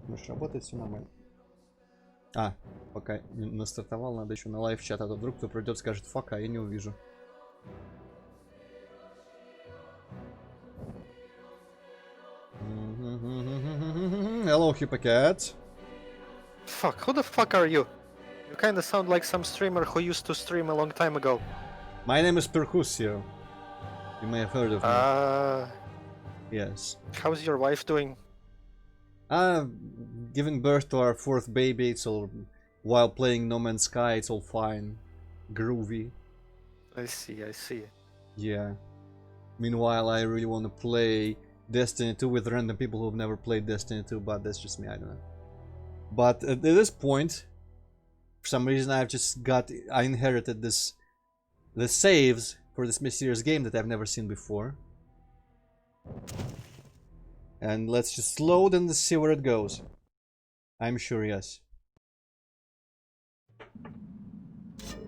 Мышь работает, все нормально. А, пока не настартовал, надо еще на лайв-чат, а то вдруг кто придет, скажет фак, а я не увижу. Hello, Hippocat. Fuck, who the fuck are you? You kinda sound like some streamer who used to stream a long time ago. My name is Percusio. You may have heard of me. Yes. How's your wife doing? Giving birth to our fourth baby, it's all while playing No Man's Sky, it's all fine. Groovy. I see. Yeah. Meanwhile, I really want to play Destiny 2 with random people who've never played Destiny 2, but that's just me, I don't know. But at this point, for some reason I inherited the saves for this mysterious game that I've never seen before. And let's just load and see where it goes. I'm sure, yes.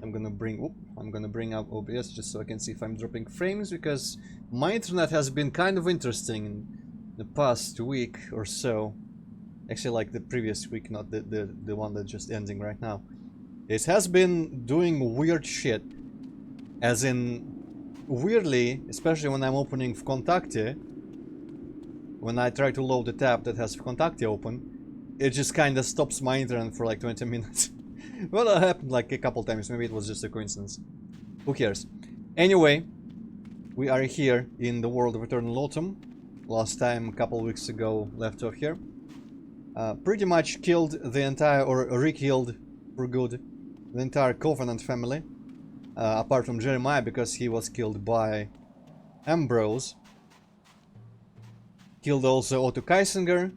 I'm gonna bring up OBS just so I can see if I'm dropping frames, because my internet has been kind of interesting in the past week or so. Actually, like the previous week, not the one that's just ending right now. It has been doing weird shit. As in, weirdly, especially when I'm opening Vkontakte, when I try to load the tab that has Vkontakte open, it just kinda stops my internet for like 20 minutes. Well, that happened like a couple times, maybe it was just a coincidence. Who cares? Anyway, we are here in the world of Eternal Autumn. Last time, a couple weeks ago, left off here. Pretty much killed the entire, or re-killed for good, the entire Covenant family. Apart from Jeremiah, because he was killed by Ambrose. Killed also Otto Kaisinger.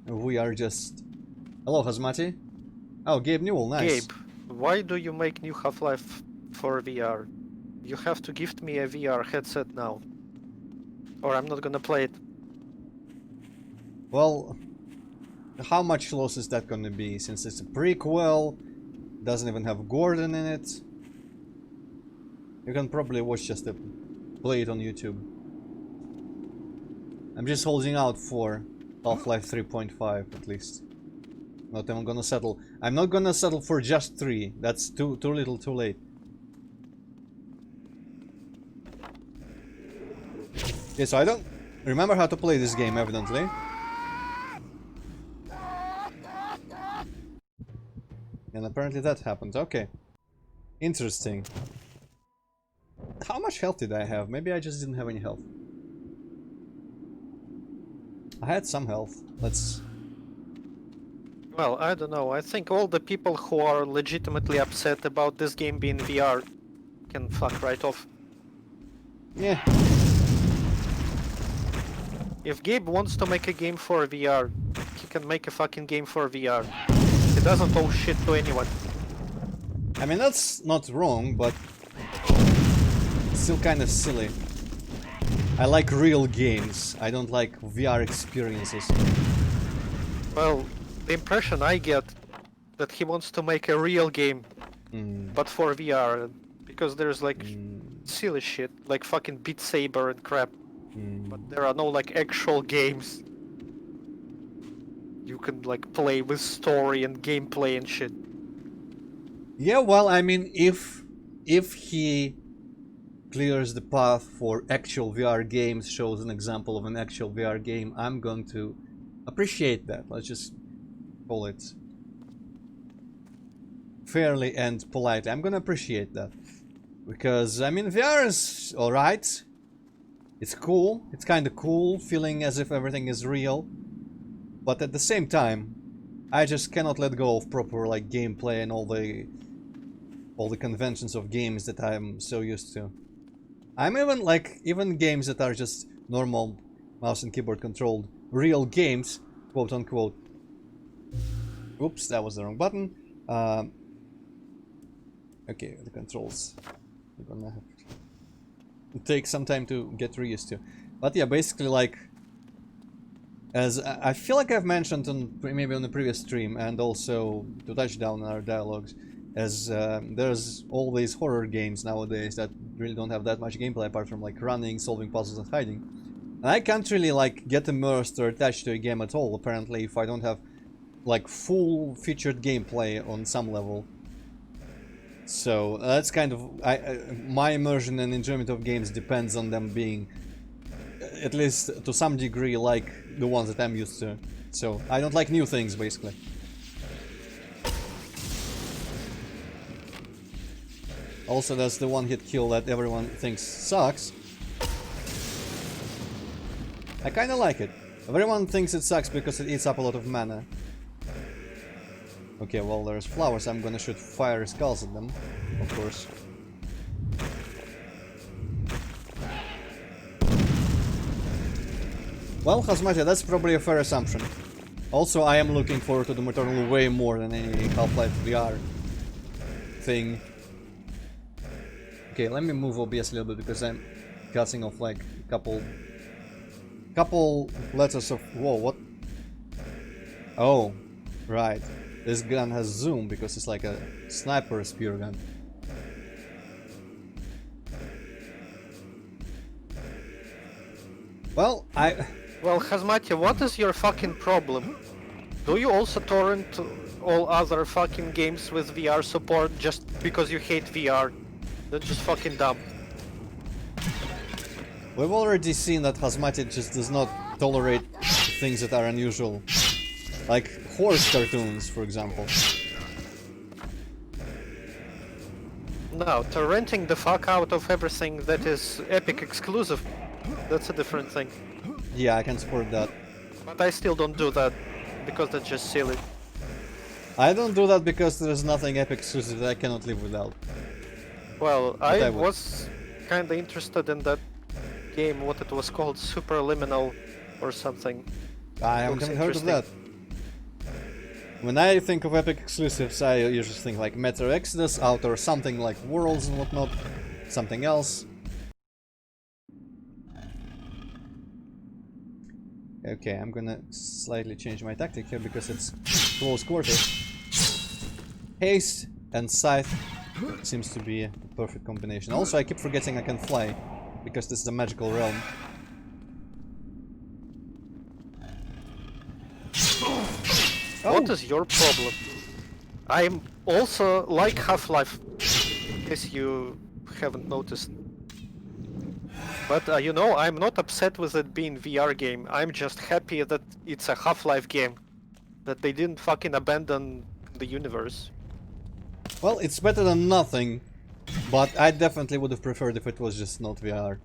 We are just... Hello, Hazmati. Oh, Gabe Newell, nice. Gabe, why do you make new Half-Life for VR? You have to gift me a VR headset now, or I'm not gonna play it. Well, how much loss is that gonna be, since it's a prequel, doesn't even have Gordon in it? You can probably watch just the play it on YouTube. I'm just holding out for Half-Life 3.5 at least. Not even gonna settle. I'm not gonna settle for just 3. That's too little, too late. Okay, so I don't remember how to play this game, evidently. And apparently that happened. Okay. Interesting. How much health did I have? Maybe I just didn't have any health. I had some health. Let's... Well, I don't know. I think all the people who are legitimately upset about this game being VR can fuck right off. Yeah. If Gabe wants to make a game for VR, he can make a fucking game for VR. He doesn't owe shit to anyone. I mean, that's not wrong, but still kind of silly. I like real games. I don't like VR experiences. Well, the impression I get that he wants to make a real game, but for VR, because there's like silly shit, like fucking Beat Saber and crap, but there are no like actual games you can like play with story and gameplay and shit. Yeah, well, I mean, if he clears the path for actual VR games, shows an example of an actual VR game, I'm going to appreciate that. Let's just call it fairly and politely. I'm gonna appreciate that. Because, I mean, VR is alright. It's cool. It's kind of cool, feeling as if everything is real. But at the same time, I just cannot let go of proper, like, gameplay and all the conventions of games that I'm so used to. I'm even games that are just normal mouse and keyboard controlled real games, quote unquote. Oops, that was the wrong button. Okay, the controls. I'm gonna have to take some time to get used to. But yeah, basically, like, as I feel like I've mentioned on maybe on the previous stream, and also to touch down on our dialogues, as there's all these horror games nowadays that really don't have that much gameplay apart from like running, solving puzzles, and hiding. And I can't really like get immersed or attached to a game at all, apparently, if I don't have like full featured gameplay on some level. So that's kind of my immersion and enjoyment of games depends on them being at least to some degree like the ones that I'm used to. So I don't like new things basically. Also, that's the one-hit kill that everyone thinks sucks. I kinda like it. Everyone thinks it sucks because it eats up a lot of mana. Okay, well, there's flowers. I'm gonna shoot fire skulls at them, of course. Well, Hazmatia, that's probably a fair assumption. Also, I am looking forward to the Eternal way more than any Half-Life VR thing. Okay, let me move OBS a little bit because I'm cutting off like a couple letters of... Whoa, what? Oh, right. This gun has zoom because it's like a sniper spear gun. Well, Well, Hazmatia, what is your fucking problem? Do you also torrent all other fucking games with VR support just because you hate VR? That's just fucking dumb. We've already seen that Hazmatia just does not tolerate things that are unusual. Like horse cartoons, for example. No, torrenting the fuck out of everything that is Epic exclusive, that's a different thing. Yeah, I can support that. But I still don't do that, because that's just silly. I don't do that because there's nothing Epic exclusive that I cannot live without. Well, I I would. was kinda interested in that game, what it was called, Superliminal or something. I haven't heard of that. When I think of Epic exclusives, I usually think like Metro Exodus, Outer something like Worlds and whatnot, something else. Okay, I'm gonna slightly change my tactic here because it's close quarters. Haste and Scythe seems to be a perfect combination. Also, I keep forgetting I can fly because this is a magical realm. What is your problem? I'm also like Half-Life, in case you haven't noticed. But you know, I'm not upset with it being VR game. I'm just happy that it's a Half-Life game. That they didn't fucking abandon the universe. Well, it's better than nothing, but I definitely would have preferred if it was just not VR.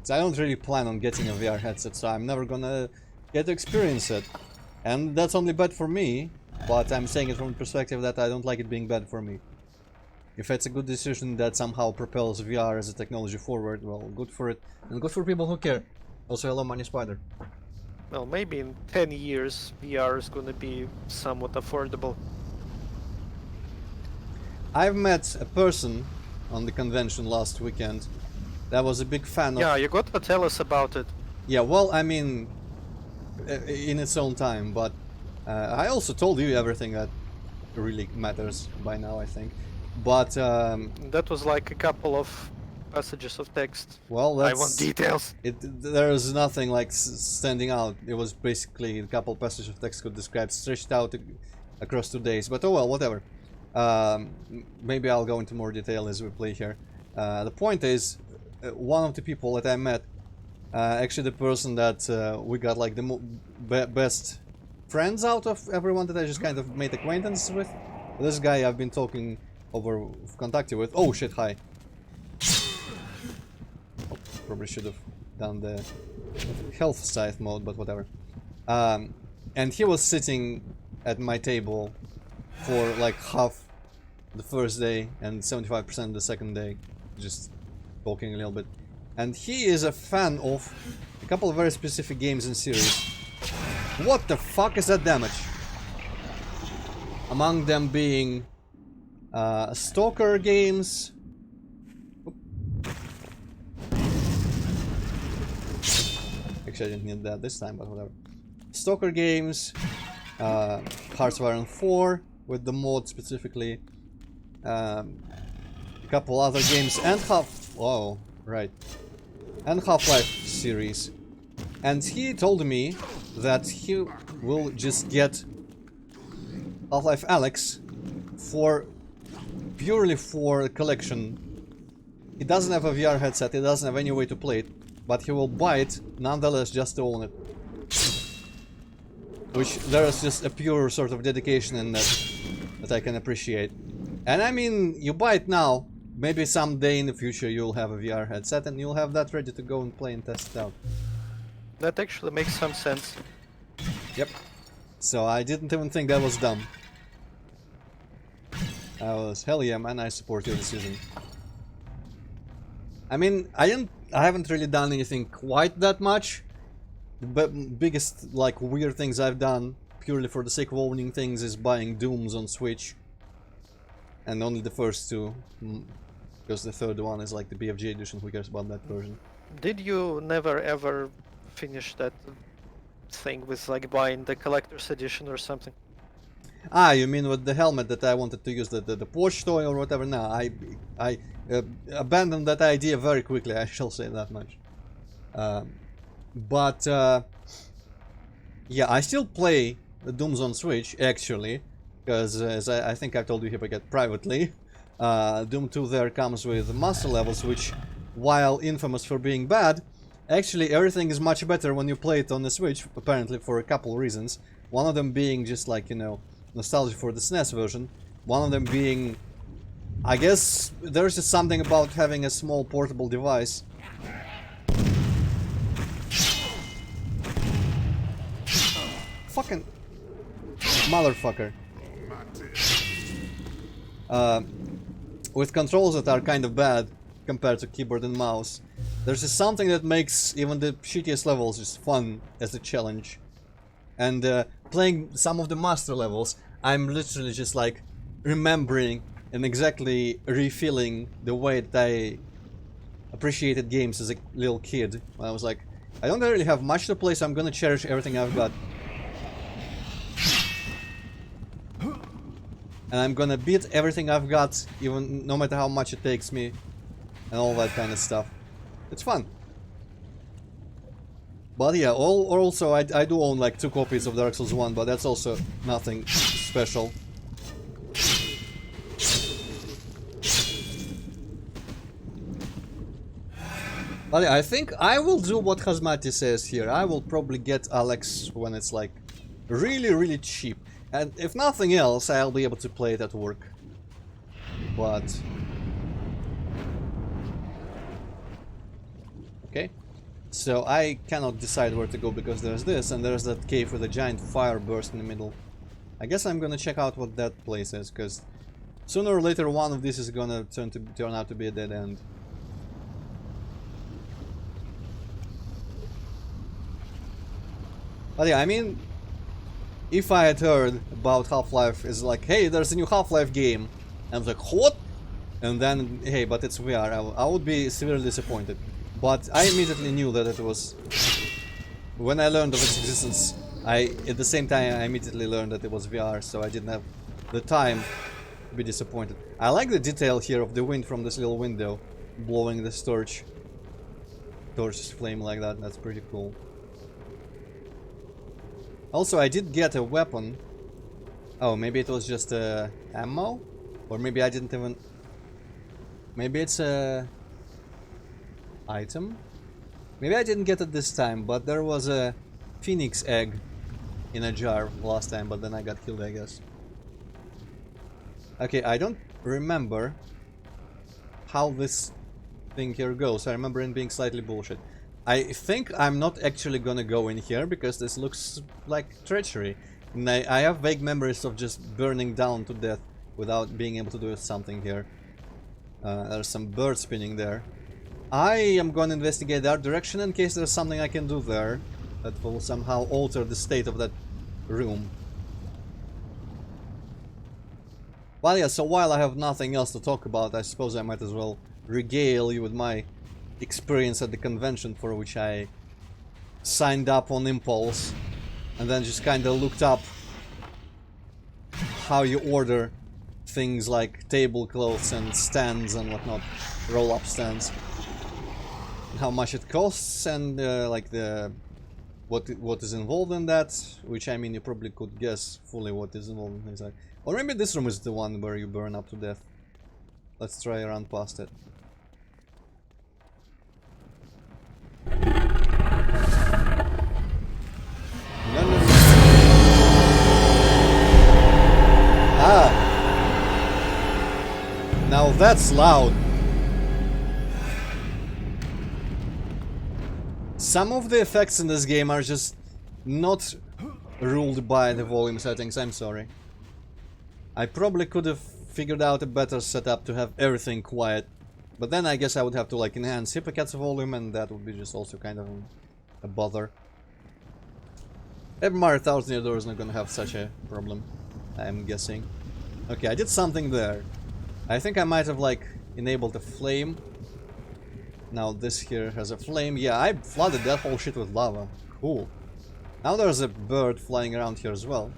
So I don't really plan on getting a VR headset, so I'm never gonna get to experience it. And that's only bad for me, but I'm saying it from the perspective that I don't like it being bad for me. If it's a good decision that somehow propels VR as a technology forward, well, good for it, and good for people who care. Also, hello, Money Spider. Well, maybe in 10 years VR is gonna be somewhat affordable. I've met a person on the convention last weekend that was a big fan of... Yeah, you gotta tell us about it. Yeah, well, I mean, in its own time, but I also told you everything that really matters by now, I think. But that was like a couple of passages of text. Well, that's... I want details. There's nothing like standing out. It was basically a couple passages of text could describe stretched out across 2 days. But oh well, whatever. Maybe I'll go into more detail as we play here. The point is, one of the people that I met, actually the person that we got like the best friends out of everyone that I just kind of made acquaintance with. This guy I've been talking over contacted with. Oh shit, hi. Oh, probably should have done the health scythe mode, but whatever. And he was sitting at my table for like half the first day and 75% the second day, just talking a little bit. And he is a fan of a couple of very specific games and series. What the fuck is that damage? Among them being Stalker games. Actually, I didn't need that this time, but whatever. Stalker games, Hearts of Iron 4 with the mod specifically, a couple other games, and and Half-Life series. And he told me that he will just get Half-Life Alyx purely for collection. He doesn't have a VR headset, he doesn't have any way to play it, but he will buy it nonetheless just to own it. Which there is just a pure sort of dedication in that I can appreciate. And I mean, you buy it now, maybe someday in the future you'll have a VR headset and you'll have that ready to go and play and test it out. That actually makes some sense. Yep. So I didn't even think that was dumb. I was, hell yeah man, I support your decision. I mean, I haven't really done anything quite that much. The biggest, like, weird things I've done, purely for the sake of owning things, is buying Dooms on Switch. And only the first two, because the third one is like the BFG edition, who cares about that version? Did you never ever finish that thing with like buying the collector's edition or something? Ah, you mean with the helmet that I wanted to use, the Porsche toy or whatever? No, I abandoned that idea very quickly, I shall say that much. Yeah, I still play the Dooms on Switch, actually, because as I think I've told you here again privately, Doom 2 there comes with master levels, which, while infamous for being bad, actually everything is much better when you play it on the Switch, apparently for a couple reasons. One of them being just like, you know, nostalgia for the SNES version. One of them being, I guess, there's just something about having a small portable device. Fucking motherfucker. With controls that are kind of bad compared to keyboard and mouse. There's just something that makes even the shittiest levels just fun as a challenge. And playing some of the master levels, I'm literally just like remembering and exactly refilling the way that I appreciated games as a little kid. When I was like, I don't really have much to play, so I'm gonna cherish everything I've got. And I'm gonna beat everything I've got, even no matter how much it takes me, and all that kind of stuff. It's fun. But yeah, also I do own like 2 copies of Dark Souls 1, but that's also nothing special. But yeah, I think I will do what Hazmati says here. I will probably get Alyx when it's like really cheap. And if nothing else, I'll be able to play it at work. But... okay. So I cannot decide where to go because there's this, and there's that cave with a giant fire burst in the middle. I guess I'm gonna check out what that place is, because sooner or later one of these is gonna turn out to be a dead end. But yeah, I mean, if I had heard about Half-Life is like, hey, there's a new Half-Life game, and I was like, what? And then, hey, but it's VR, I would be severely disappointed. But I immediately knew that it was... when I learned of its existence, at the same time I immediately learned that it was VR, so I didn't have the time to be disappointed. I like the detail here of the wind from this little window, blowing this torch's flame like that. That's pretty cool. Also, I did get a weapon. Oh, maybe it was just ammo? Or maybe I didn't even... maybe it's a... item? Maybe I didn't get it this time, but there was a phoenix egg in a jar last time, but then I got killed, I guess. Okay, I don't remember how this thing here goes. I remember it being slightly bullshit. I think I'm not actually gonna go in here because this looks like treachery. And I have vague memories of just burning down to death without being able to do something here. There's some birds spinning there. I am going to investigate that direction in case there's something I can do there that will somehow alter the state of that room. Well, yeah, so while I have nothing else to talk about, I suppose I might as well regale you with my experience at the convention, for which I signed up on impulse and then just kind of looked up how you order things like tablecloths and stands and whatnot, roll-up stands, how much it costs, and like the what is involved in that, which I mean you probably could guess fully what is involved inside. Or maybe this room is the one where you burn up to death. Let's try and run past it. No, no, no. Ah! Now that's loud. Some of the effects in this game are just not ruled by the volume settings, I'm sorry. I probably could have figured out a better setup to have everything quiet. But then I guess I would have to like enhance Hippocat's volume, and that would be just also kind of a bother. Every Mario 1000 Year Door is not gonna have such a problem, I'm guessing. Okay, I did something there. I think I might have like enabled a flame. Now this here has a flame. Yeah, I flooded that whole shit with lava. Cool. Now there's a bird flying around here as well.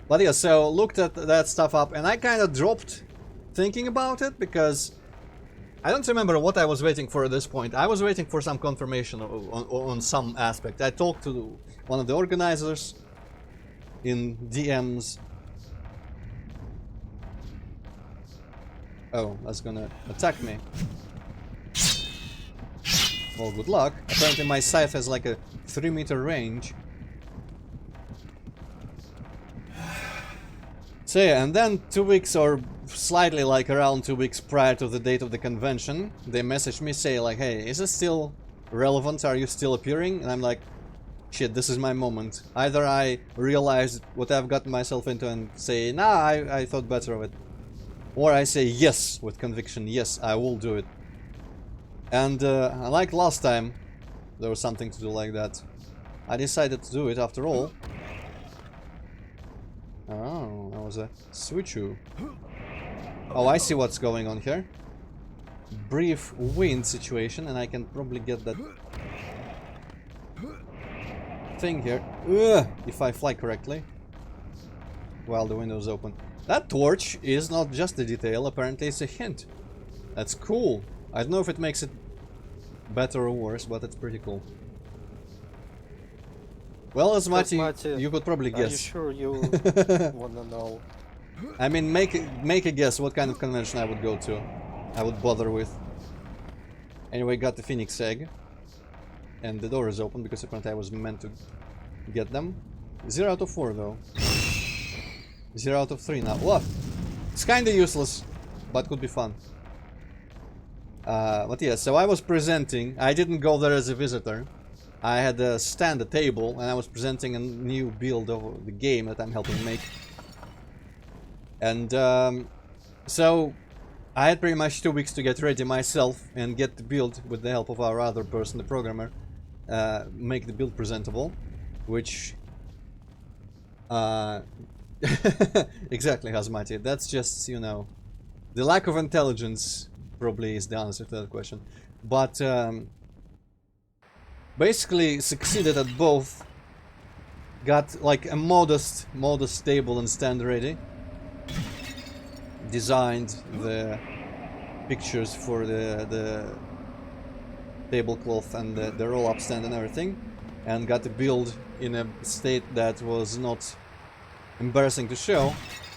But yeah, so looked at that stuff up and I kind of dropped thinking about it because I don't remember what I was waiting for at this point. I was waiting for some confirmation on some aspect. I talked to one of the organizers in DMs. Oh, that's gonna attack me. Well, good luck. Apparently my scythe has like a 3-meter range. So yeah, and then 2 weeks or slightly like around 2 weeks prior to the date of the convention, they messaged me say like, hey, is this still relevant? Are you still appearing? And I'm like, shit, this is my moment. Either I realize what I've gotten myself into and say, nah, I thought better of it. Or I say yes with conviction, yes, I will do it. And like last time, there was something to do like that. I decided to do it after all. Oh, that was a switcheroo. Oh, I see what's going on here. Brief wind situation, and I can probably get that thing here. Ugh, if I fly correctly. While the window's open. That torch is not just a detail, apparently it's a hint. That's cool. I don't know if it makes it better or worse, but it's pretty cool. Well, Asmati, you could probably guess. Are you sure you wanna know? I mean, make a guess what kind of convention I would go to. I would bother with. Anyway, got the Phoenix Egg. And the door is open because apparently I was meant to get them. 0 out of 4 though. 0 out of 3 now. What? It's kinda useless, but could be fun. But yeah, so I was presenting. I didn't go there as a visitor. I had a stand, a table, and I was presenting a new build of the game that I'm helping make. And so I had pretty much 2 weeks to get ready myself and get the build with the help of our other person, the programmer, make the build presentable, which exactly, Hazmati. That's just, you know, the lack of intelligence probably is the answer to that question. But basically succeeded at both. Got like a modest table and stand ready. Designed the pictures for the tablecloth and the roll-up stand and everything, and got the build in a state that was not embarrassing to show,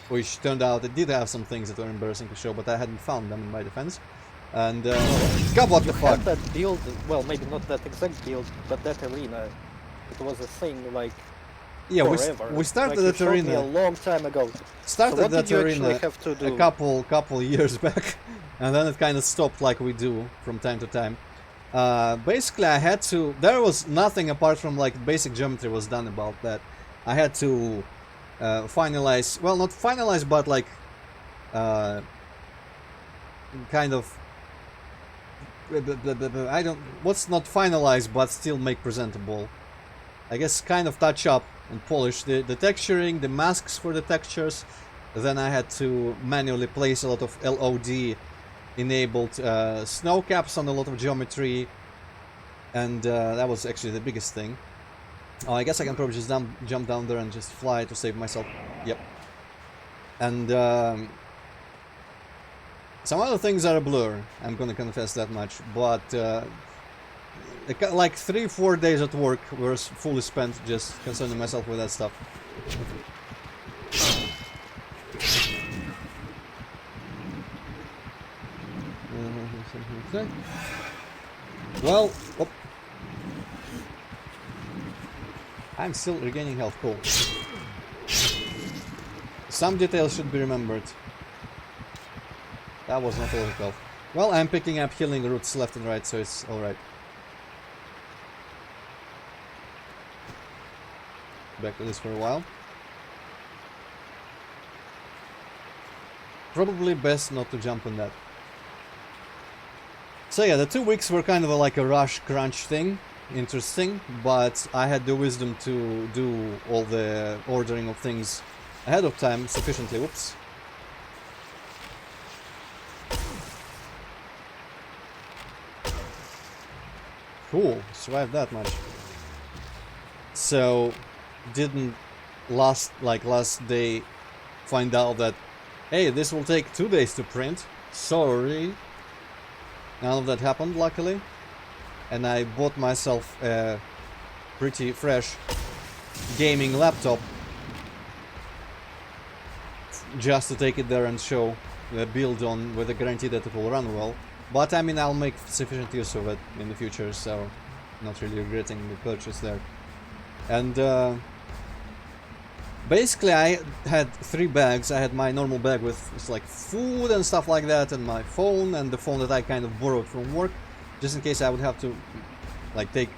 which turned out it did have some things that were embarrassing to show, but I hadn't found them in my defense. And God, what the fuck? That build, well, maybe not that exact build, but that arena, it was a thing like yeah, forever. we started like that arena a long time ago. Started so what that did you arena have to do? a couple years back, and then it kind of stopped like we do from time to time. Basically, I had to. There was nothing apart from like basic geometry was done about that. I had to finalize. Well, not finalize, but like kind of. I don't. What's not finalized, but still make presentable. I guess kind of touch up and polish the texturing, the masks for the textures. Then I had to manually place a lot of LOD enabled snow caps on a lot of geometry, and that was actually the biggest thing. Oh, I guess I can probably just jump down there and just fly to save myself. Yep. And some other things are a blur, I'm gonna confess that much, but like 3-4 days at work were fully spent just concerning myself with that stuff. Well, oh. I'm still regaining health, cool. Some details should be remembered. That was not all of health. Well, I'm picking up healing roots left and right, so it's alright. Back to this for a while. Probably best not to jump on that. So yeah, the 2 weeks were kind of like a rush crunch thing. Interesting, but I had the wisdom to do all the ordering of things ahead of time sufficiently. Whoops. Cool, survived that much. So, didn't last day find out that, hey, this will take 2 days to print. Sorry. None of that happened, luckily. And I bought myself a pretty fresh gaming laptop just to take it there and show the build on with a guarantee that it will run well. But I mean, I'll make sufficient use of it in the future, so not really regretting the purchase there. And basically I had 3 bags. I had my normal bag with like food and stuff like that, and my phone, and the phone that I kind of borrowed from work, just in case I would have to like take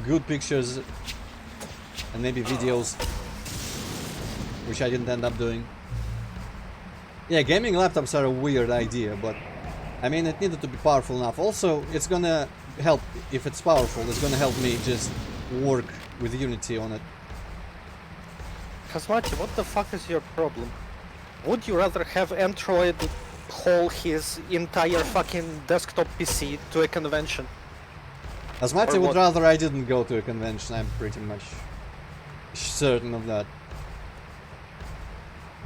good pictures and maybe videos, which I didn't end up doing. Yeah, gaming laptops are a weird idea, but I mean, it needed to be powerful enough. Also, it's gonna help, if it's powerful, it's gonna help me just work with Unity on it. Kazmati, what the fuck is your problem? Would you rather have Antroid haul his entire fucking desktop PC to a convention? Asmati would rather I didn't go to a convention, I'm pretty much certain of that.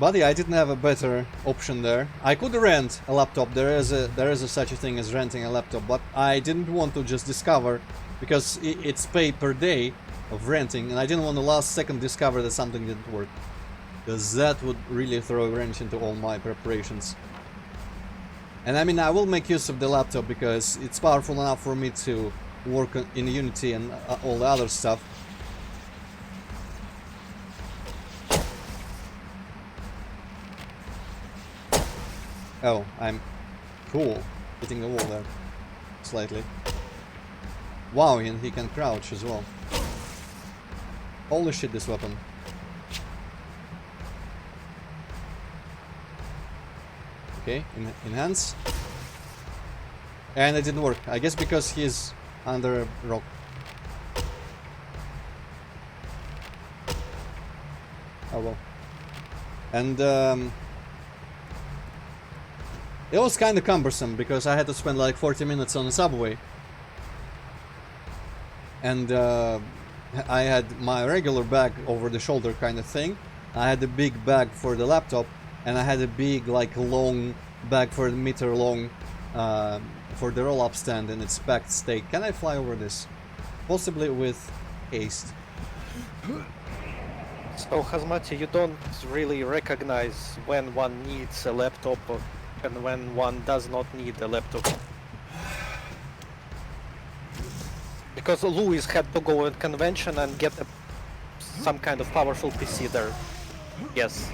But yeah, I didn't have a better option there. I could rent a laptop, there is such a thing as renting a laptop, but I didn't want to just discover, because it's pay per day of renting, and I didn't want to last second discover that something didn't work, because that would really throw a wrench into all my preparations. And I mean, I will make use of the laptop because it's powerful enough for me to work in Unity and all the other stuff. Oh, I'm cool, hitting the wall there slightly. Wow, and he can crouch as well. Holy shit, this weapon. Okay, enhance. And it didn't work. I guess because he's under a rock. Oh well. And it was kind of cumbersome because I had to spend like 40 minutes on the subway. And I had my regular bag over the shoulder kind of thing. I had a big bag for the laptop, and I had a big, like, long bag for the meter long for the roll-up stand in its packed state. Can I fly over this? Possibly with haste. So, Hazmati, you don't really recognize when one needs a laptop and when one does not need a laptop. Because Louis had to go at convention and get some kind of powerful PC there. Yes.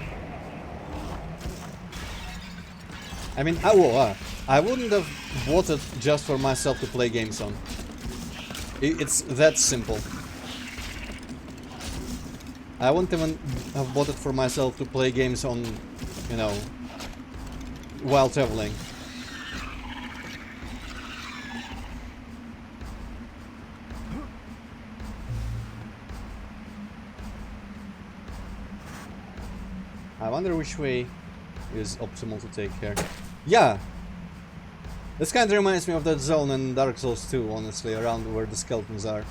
I mean, I wouldn't have bought it just for myself to play games on. It's that simple. I wouldn't even have bought it for myself to play games on, you know, while traveling. I wonder which way is optimal to take here. Yeah! This kind of reminds me of that zone in Dark Souls 2, honestly, around where the skeletons are.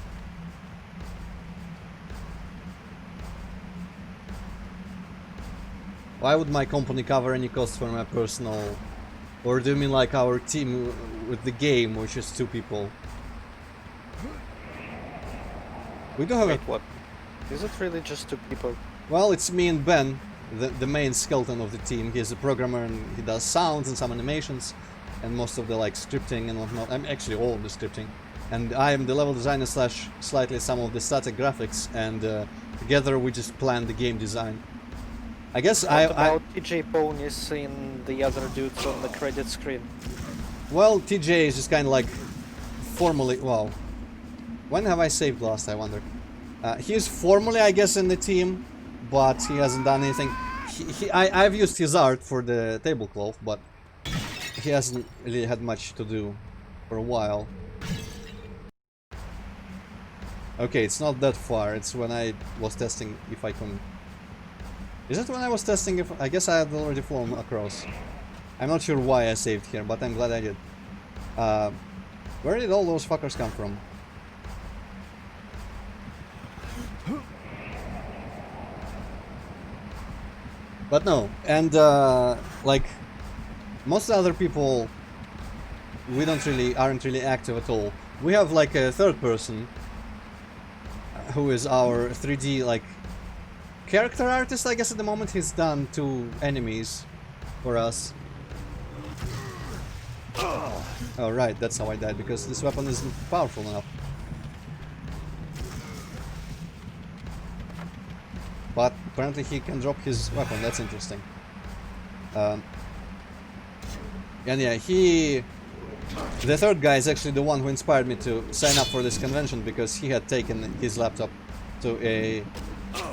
Why would my company cover any costs for my personal... Or do you mean like our team with the game, which is 2 people? We do have Wait, what? Is it really just 2 people? Well, it's me and Ben, the main skeleton of the team. He's a programmer and he does sounds and some animations and most of the like scripting and whatnot. I'm actually all of the scripting. And I am the level designer slash slightly some of the static graphics, and together we just plan the game design. I guess What about TJ ponies in the other dudes on the credit screen? Well, TJ is just kind of like formally, well, when have I saved last, I wonder? He's formally, I guess, in the team, but he hasn't done anything. I've used his art for the tablecloth, but he hasn't really had much to do for a while. Okay, it's not that far. It's when I was testing if I can... Is it when I was testing if... I guess I had already flown across. I'm not sure why I saved here, but I'm glad I did. Where did all those fuckers come from? But no, and like most other people, we aren't really active at all. We have like a third person who is our 3D like character artist, I guess at the moment. He's done 2 enemies for us. Oh right, that's how I died, because this weapon isn't powerful enough. But apparently he can drop his weapon, that's interesting. And yeah, the third guy is actually the one who inspired me to sign up for this convention, because he had taken his laptop to a,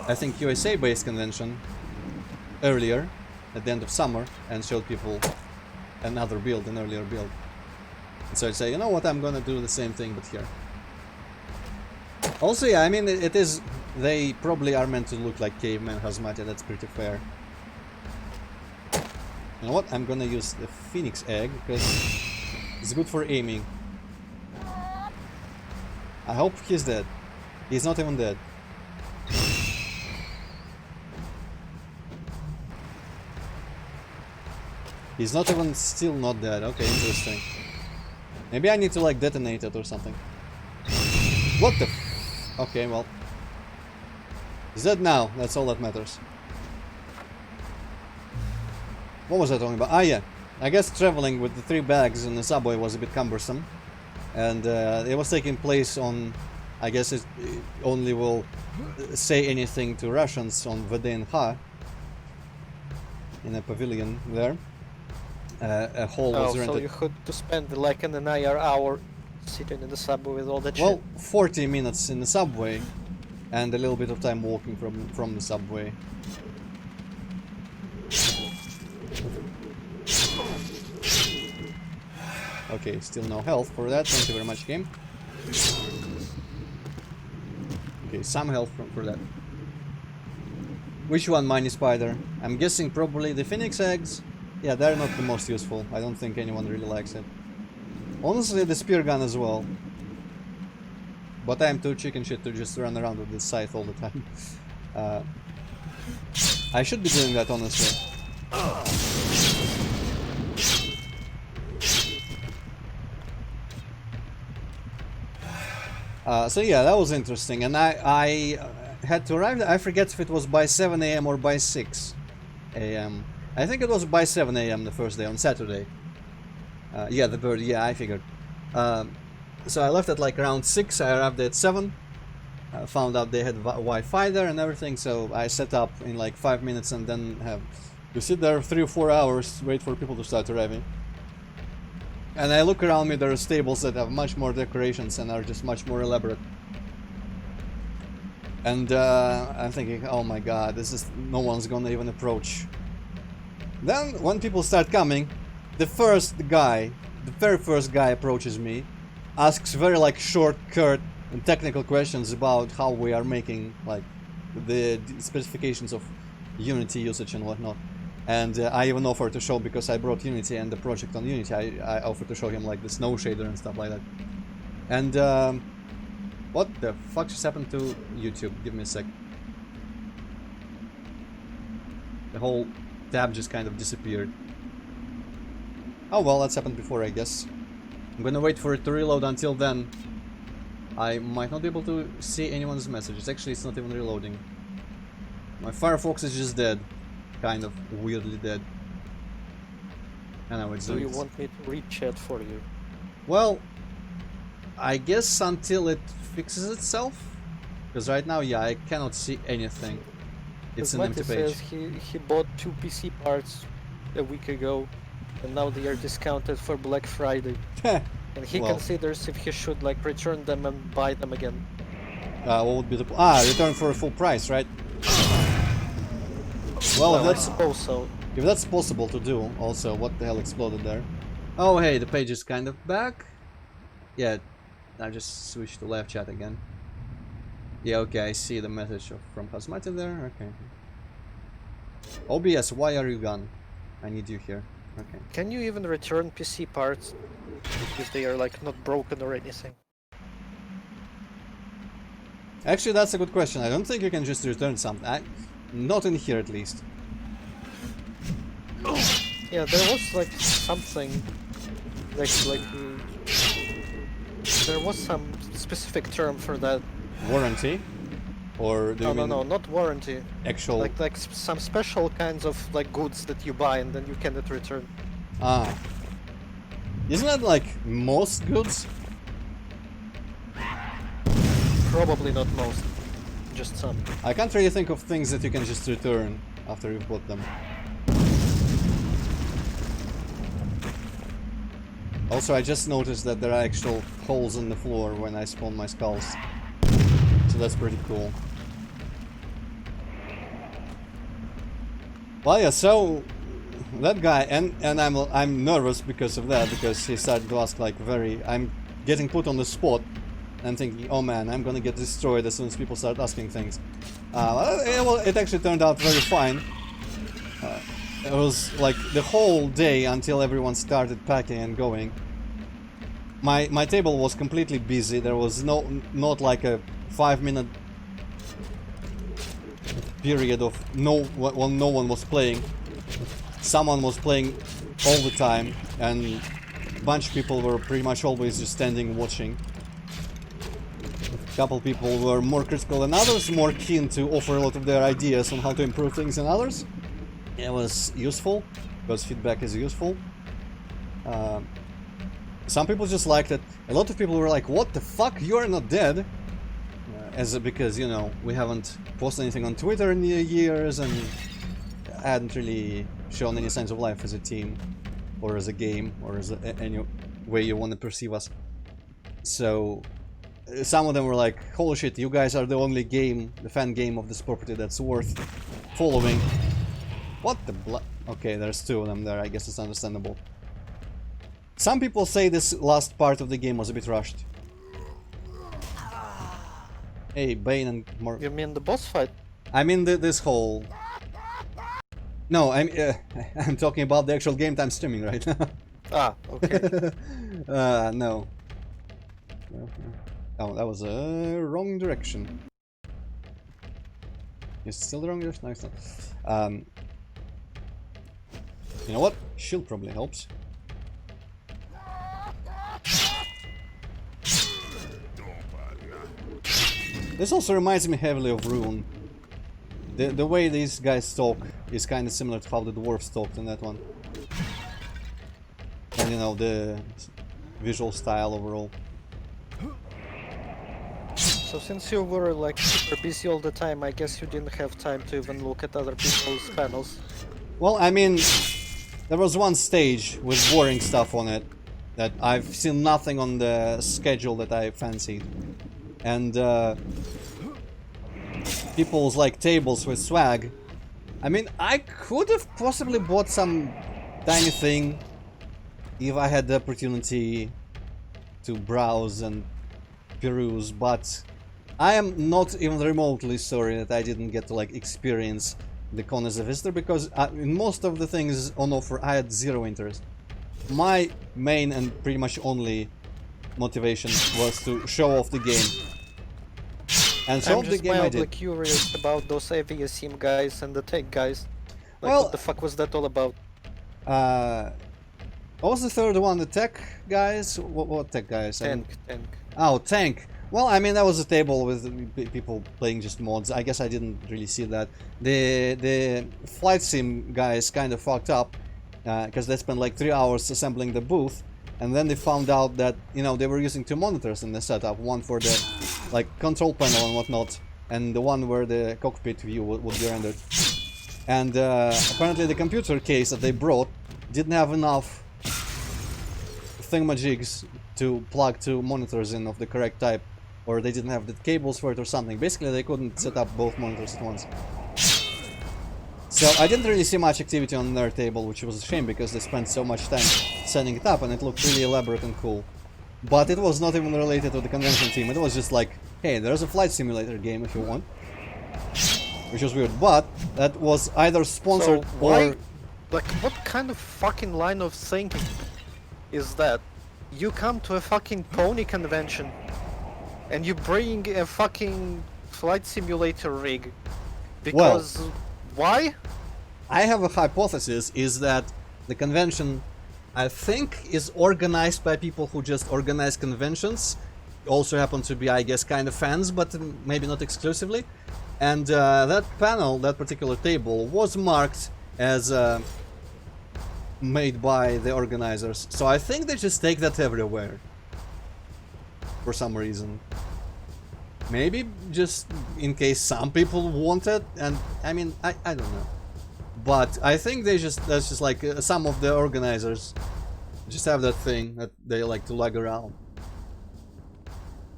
I think, USA-based convention earlier, at the end of summer, and showed people another build, an earlier build. And so I'd say, you know what, I'm gonna do the same thing, but here. Also, yeah, I mean, it is... They probably are meant to look like cavemen hazmati, that's pretty fair. You know what, I'm gonna use the phoenix egg, because it's good for aiming. I hope he's dead. He's not even dead. He's not even still not dead. Okay, interesting. Maybe I need to like detonate it or something. What the f... Okay, well. He's dead now. That's all that matters. What was I talking about? Ah, yeah. I guess traveling with the 3 bags in the subway was a bit cumbersome. And it was taking place on... I guess it only will say anything to Russians on Veden Ha. In a pavilion there. A hall was rented. So you had to spend like an entire hour sitting in the subway with all that shit? 40 minutes in the subway. And a little bit of time walking from the subway. Okay, still no health for that. Thank you very much, game. Okay, some health for that. Which one, Mini Spider? I'm guessing probably the Phoenix eggs. Yeah, they're not the most useful. I don't think anyone really likes it. Honestly, the spear gun as well. But I'm too chicken shit to just run around with this scythe all the time. I should be doing that, honestly. So yeah, that was interesting, and I had to arrive. I forget if it was by 7 AM or by 6 AM. I think it was by 7 AM the first day, on Saturday. Yeah, the bird, yeah, I figured. So I left at like around 6, I arrived at 7. Found out they had Wi-Fi there and everything, so I set up in like 5 minutes and then have to sit there 3 or 4 hours, wait for people to start arriving. And I look around me, there are stables that have much more decorations and are just much more elaborate. And I'm thinking, oh my god, this is... no one's gonna even approach. Then, when people start coming, the very first guy approaches me, asks very like short, curt and technical questions about how we are making like the specifications of Unity usage and whatnot. And I even offered to show, because I brought Unity and the project on Unity, I offered to show him like the snow shader and stuff like that. And what the fuck just happened to YouTube? Give me a sec. The whole tab just kind of disappeared. Oh well, that's happened before, I guess. I'm gonna wait for it to reload. Until then, I might not be able to see anyone's messages. Actually, it's not even reloading. My Firefox is just dead. Kind of weirdly dead. I know it's Do you doing want me to read chat for you? Well, I guess until it fixes itself. Because right now, yeah, I cannot see anything. It's an empty page. Says he bought 2 PC parts a week ago, and now they are discounted for Black Friday. And he considers if he should like return them and buy them again. What would be the return for a full price, right? Well, I suppose so. If that's possible to do, also, what the hell exploded there? Oh, hey, the page is kind of back. Yeah, I just switched to live chat again. Yeah, okay, I see the message from Cosmatic there. Okay. OBS, why are you gone? I need you here. Okay. Can you even return PC parts if they are like not broken or anything? Actually, that's a good question. I don't think you can just return something. Not in here, at least. Yeah, there was like something there was some specific term for that. Warranty? Or do you mean no, not warranty. Actual like some special kinds of like goods that you buy and then you cannot return. Isn't that like most goods? Probably not most, just some. I can't really think of things that you can just return after you've bought them. Also, I just noticed that there are actual holes in the floor when I spawn my skulls. So that's pretty cool. Well, yeah, so that guy, and I'm nervous because of that, because he started to ask like I'm getting put on the spot and thinking, oh man, I'm gonna get destroyed as soon as people start asking things. Well, it actually turned out very fine. It was like the whole day until everyone started packing and going. My table was completely busy. There was not like a 5-minute period of no one was playing. Someone was playing all the time, and a bunch of people were pretty much always just standing watching. A couple people were more critical than others, more keen to offer a lot of their ideas on how to improve things than others. It was useful, because feedback is useful. Some people just liked it. A lot of people were like, what the fuck, you're not dead? Because, you know, we haven't posted anything on Twitter in years, and hadn't really shown any signs of life as a team, or as a game, or as any way you want to perceive us. So, some of them were like, holy shit, you guys are the only game, the fan game of this property that's worth following. What the Okay, there's 2 of them there, I guess it's understandable. Some people say this last part of the game was a bit rushed. Hey, Bane and more... You mean the boss fight? I mean this whole... No, I'm talking about the actual game that I'm streaming right now. Okay. No. Oh, that was a wrong direction. Is it still the wrong direction? No, it's not. You know what? Shield probably helps. This also reminds me heavily of Rune. The way these guys talk is kind of similar to how the dwarves talked in that one. And you know, the visual style overall. So since you were like super busy all the time, I guess you didn't have time to even look at other people's panels. Well, I mean, there was one stage with boring stuff on it that I've seen nothing on the schedule that I fancied. And people's like tables with swag. I mean, I could have possibly bought some tiny thing if I had the opportunity to browse and peruse, but I am not even remotely sorry that I didn't get to like experience the con as a visitor, because in most of the things on offer I had zero interest. My main and pretty much only motivation was to show off the game. And show off the game I did. I'm just mildly curious about those AVSM guys and the tech guys. Like, well, what the fuck was that all about? What was the third one? The tech guys? What tech guys? Tank. Oh, tank. Well, I mean, that was a table with people playing just mods. I guess I didn't really see that. The flight sim guys kind of fucked up because they spent like 3 hours assembling the booth, and then they found out that, you know, they were using 2 monitors in the setup, one for the like control panel and whatnot, and the one where the cockpit view would be rendered. And apparently the computer case that they brought didn't have enough thingamajigs to plug 2 monitors in of the correct type, or they didn't have the cables for it or something. Basically, they couldn't set up both monitors at once. So I didn't really see much activity on their table, which was a shame because they spent so much time setting it up and it looked really elaborate and cool. But it was not even related to the convention team. It was just like, hey, there's a flight simulator game if you want. Which was weird, but that was either sponsored So why, or... like, what kind of fucking line of thinking is that? You come to a fucking pony convention and you bring a fucking flight simulator rig because why? I have a hypothesis, is that the convention, I think, is organized by people who just organize conventions. Also happen to be, I guess, kind of fans, but maybe not exclusively. And that panel, that particular table, was marked as made by the organizers. So I think they just take that everywhere. For some reason. Maybe just in case some people want it, and I mean, I don't know. But I think that's just like some of the organizers just have that thing that they like to lug around.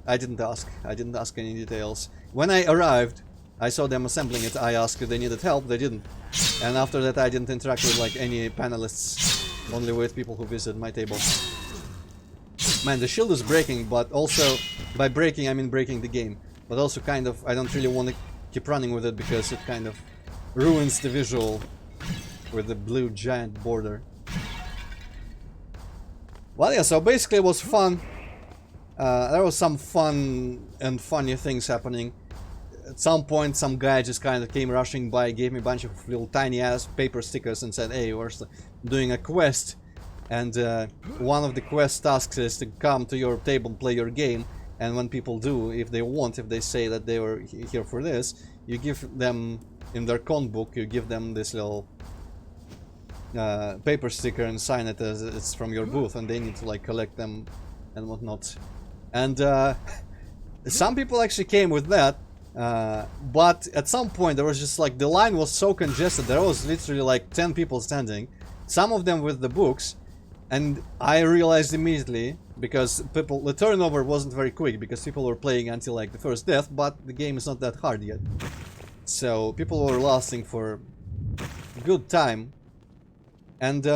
I didn't ask any details. When I arrived, I saw them assembling it. I asked if they needed help. They didn't. And after that, I didn't interact with like any panelists, only with people who visit my table. Man, the shield is breaking, but also by breaking I mean breaking the game. But also kind of, I don't really want to keep running with it because it kind of ruins the visual with the blue giant border. Well, yeah, so basically it was fun. There was some fun and funny things happening. At some point, some guy just kind of came rushing by, gave me a bunch of little tiny ass paper stickers and said, hey, we're doing a quest. And one of the quest tasks is to come to your table and play your game. And when people do, if they want, if they say that they were here for this, you give them, in their con book, you give them this little paper sticker and sign it as it's from your booth, and they need to like collect them and whatnot. And some people actually came with that, but at some point there was just like, the line was so congested, there was literally like 10 people standing, some of them with the books, and I realized immediately, because the turnover wasn't very quick, because people were playing until like the first death, but the game is not that hard yet. So people were lasting for a good time, and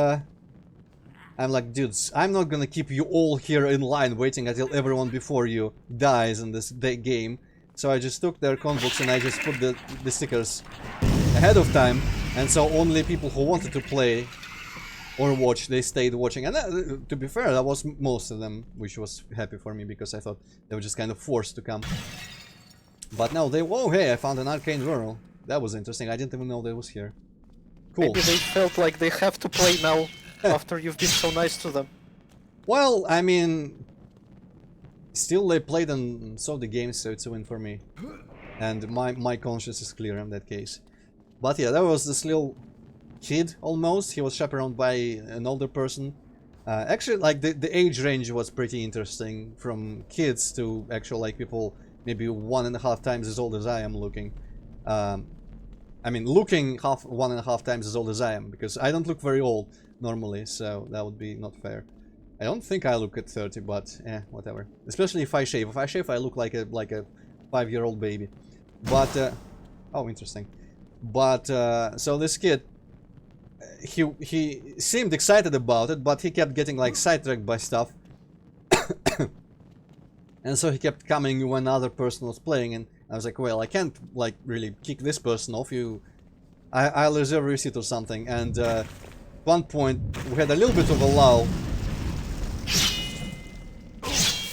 I'm like, dudes, I'm not gonna keep you all here in line waiting until everyone before you dies in this game. So I just took their con books and I just put the stickers ahead of time, and so only people who wanted to play or watch, they stayed watching. And to be fair, that was most of them, which was happy for me, because I thought they were just kind of forced to come. But now whoa, hey, I found an arcane world. That was interesting, I didn't even know that was here. Cool. Maybe they felt like they have to play now, after you've been so nice to them. Well, I mean, still they played and saw the game, so it's a win for me. And my conscience is clear in that case. But yeah, there was this little kid, almost. He was chaperoned by an older person. Actually, like, the age range was pretty interesting. From kids to actual, like, people maybe 1.5 times as old as I am looking. I mean, looking 1.5 times as old as I am, because I don't look very old normally, so that would be not fair. I don't think I look at 30, but whatever. Especially if I shave. If I shave, I look like a 5-year-old baby. But oh, interesting. But so this kid, he seemed excited about it, but he kept getting like sidetracked by stuff. And so he kept coming when other person was playing, and I was like, well, I can't like really kick this person off. I'll reserve a seat or something. And at one point we had a little bit of a lull.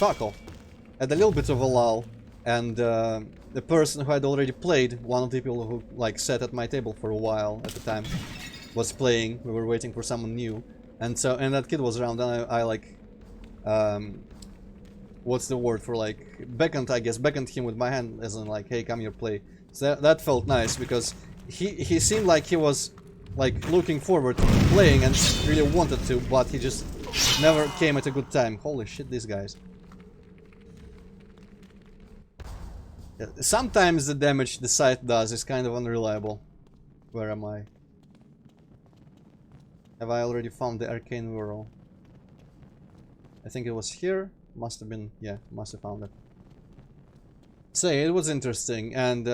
Fuck off. Had a little bit of a lull, and the person who had already played, one of the people who like sat at my table for a while at the time, was playing. We were waiting for someone new, and that kid was around, and I like what's the word for like beckoned, I guess, beckoned him with my hand as in like, hey, come here, play. So that felt nice because he seemed like he was like looking forward to playing and really wanted to, but he just never came at a good time. Holy shit, these guys. Sometimes the damage the site does is kind of unreliable. Where am I? Have I already found the arcane whirl? I think it was here. Must have been, yeah, must have found it. So it was interesting, and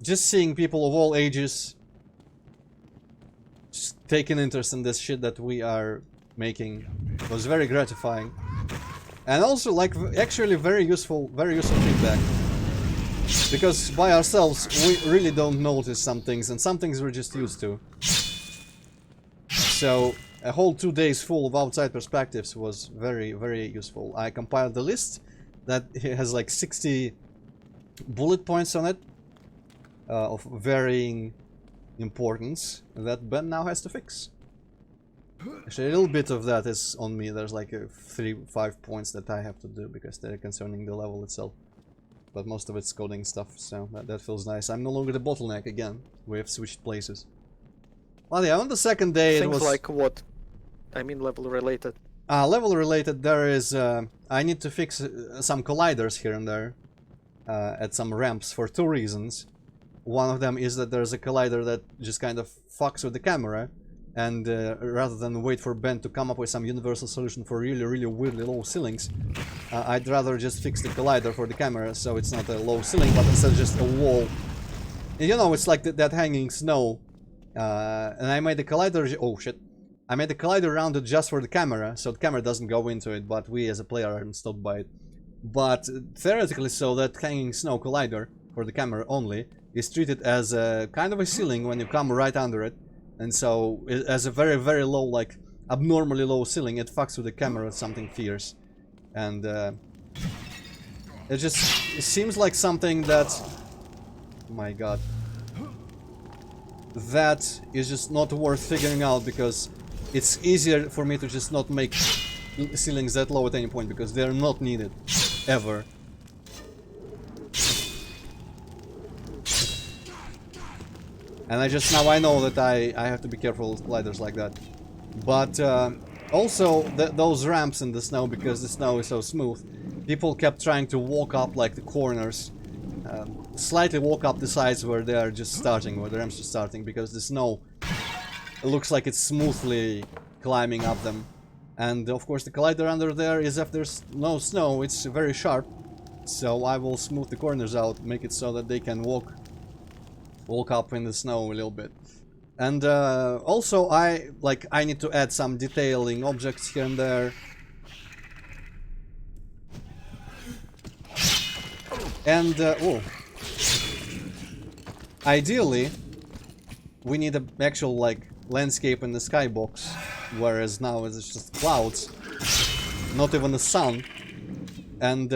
just seeing people of all ages just taking interest in this shit that we are making was very gratifying. And also, like, actually very useful feedback. Because by ourselves, we really don't notice some things, and some things we're just used to. So, a whole 2 days full of outside perspectives was very, very useful. I compiled the list that has like 60 bullet points on it of varying importance that Ben now has to fix. Actually, a little bit of that is on me. There's like 3-5 points that I have to do because they're concerning the level itself. But most of it's coding stuff, so that feels nice. I'm no longer the bottleneck again. We have switched places. Well, yeah, on the second day it was... Things like what? I mean level related. Level related, there is... I need to fix some colliders here and there. At some ramps for 2 reasons. One of them is that there's a collider that just kind of fucks with the camera. And rather than wait for Ben to come up with some universal solution for really, really weirdly low ceilings, I'd rather just fix the collider for the camera so it's not a low ceiling, but instead just a wall. And you know, it's like that hanging snow. And I made the collider... Oh, shit. I made the collider around it just for the camera, so the camera doesn't go into it, but we as a player are stopped by it. But theoretically so, that hanging snow collider for the camera only is treated as a kind of a ceiling when you come right under it. And so, as a very, very low, like, abnormally low ceiling, it fucks with the camera with something fierce. And, it seems like something that... Oh my god. That is just not worth figuring out, because it's easier for me to just not make ceilings that low at any point, because they're not needed. Ever. And I know that I have to be careful with gliders like that. But also those ramps in the snow, because the snow is so smooth, people kept trying to walk up like the corners, slightly walk up the sides where they are just starting, where the ramps are starting, because the snow looks like it's smoothly climbing up them. And of course the collider under there is, if there's no snow, it's very sharp. So I will smooth the corners out, make it so that they can walk up in the snow a little bit. And also I need to add some detailing objects here and there. And ideally we need an actual like landscape in the skybox, whereas now it's just clouds, not even the sun. And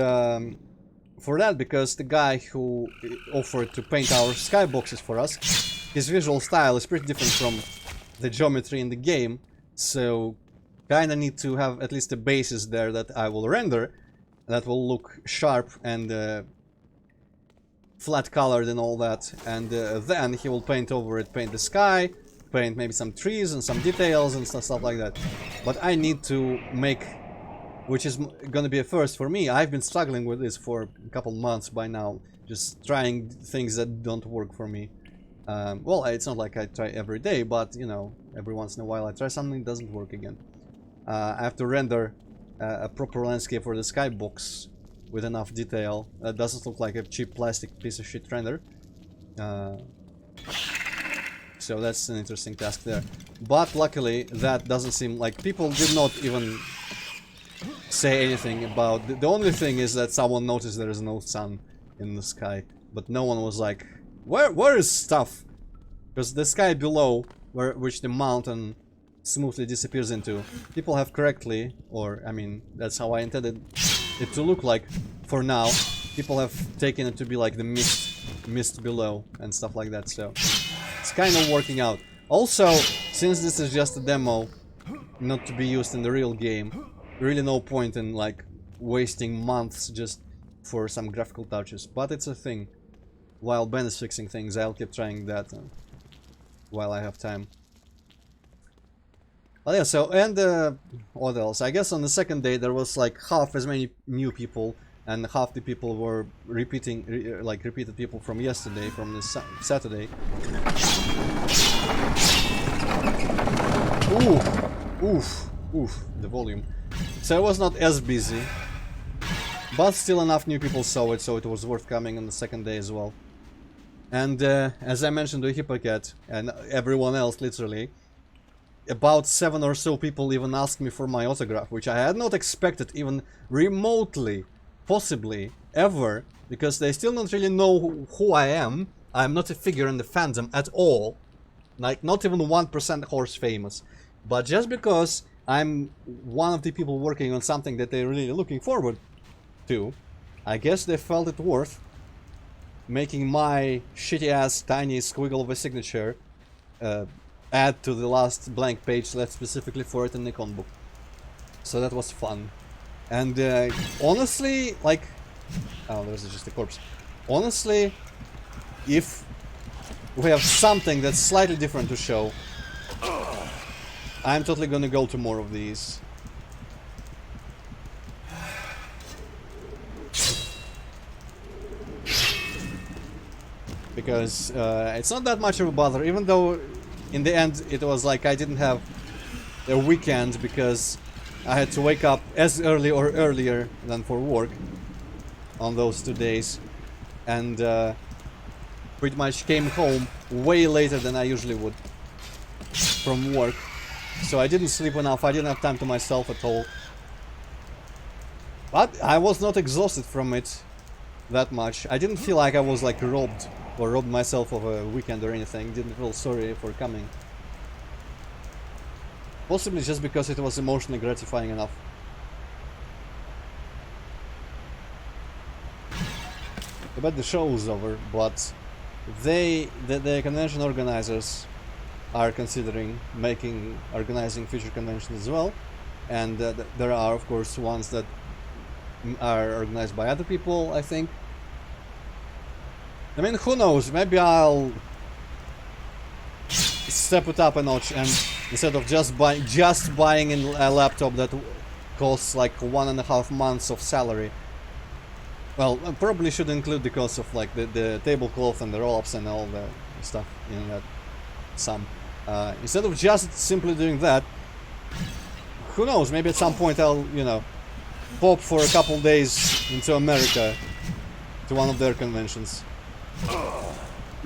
for that, because the guy who offered to paint our skyboxes for us, his visual style is pretty different from the geometry in the game, so kinda need to have at least a basis there that I will render, that will look sharp and flat colored and all that, and then he will paint over it, paint the sky, paint maybe some trees and some details and stuff like that. But I need to make... which is gonna be a first for me. I've been struggling with this for a couple months by now, just trying things that don't work for me. Well, it's not like I try every day, but, you know, every once in a while I try something, it doesn't work again. I have to render a proper landscape for the skybox with enough detail. That doesn't look like a cheap plastic piece of shit render. So that's an interesting task there. But luckily, that doesn't seem like... people did not even say anything about... The only thing is that someone noticed there is no sun in the sky, but no one was like, where is stuff? Because the sky below, which the mountain smoothly disappears into, people have correctly, or I mean, that's how I intended it to look like for now. People have taken it to be like the mist below and stuff like that, so it's kind of working out. Also, since this is just a demo, not to be used in the real game, really no point in like wasting months just for some graphical touches. But it's a thing. While Ben is fixing things, I'll keep trying that while I have time. Well, yeah, so, and what else? I guess on the second day there was like half as many new people, and half the people were repeated people from yesterday, from this Saturday. Oof, the volume. So I was not as busy, but still enough new people saw it, so it was worth coming on the second day as well. And as I mentioned to Hippocat and everyone else, literally, about 7 or so people even asked me for my autograph, which I had not expected even remotely, possibly, ever, because they still don't really know who I am. I'm not a figure in the fandom at all, like not even 1% horse famous. But just because I'm one of the people working on something that they're really looking forward to, I guess they felt it worth making my shitty ass tiny squiggle of a signature add to the last blank page left specifically for it in the Nikon book. So that was fun. And honestly, like... oh, there's just a corpse. Honestly, if we have something that's slightly different to show, I'm totally gonna go to more of these. Because it's not that much of a bother, even though in the end it was like I didn't have a weekend because I had to wake up as early or earlier than for work on those 2 days, and pretty much came home way later than I usually would from work. So I didn't sleep enough, I didn't have time to myself at all. But I was not exhausted from it that much. I didn't feel like I was like robbed or robbed myself of a weekend or anything. Didn't feel sorry for coming. Possibly just because it was emotionally gratifying enough. I bet the show is over, but the convention organizers are considering organizing future conventions as well, and there are of course ones that are organized by other people, I think. I mean, who knows, maybe I'll step it up a notch and instead of just buying a laptop that costs like 1.5 months of salary. Well, I probably should include the cost of like the tablecloth and the roll-ups and all the stuff in that sum. Instead of just simply doing that, who knows, maybe at some point I'll, you know, pop for a couple days into America to one of their conventions.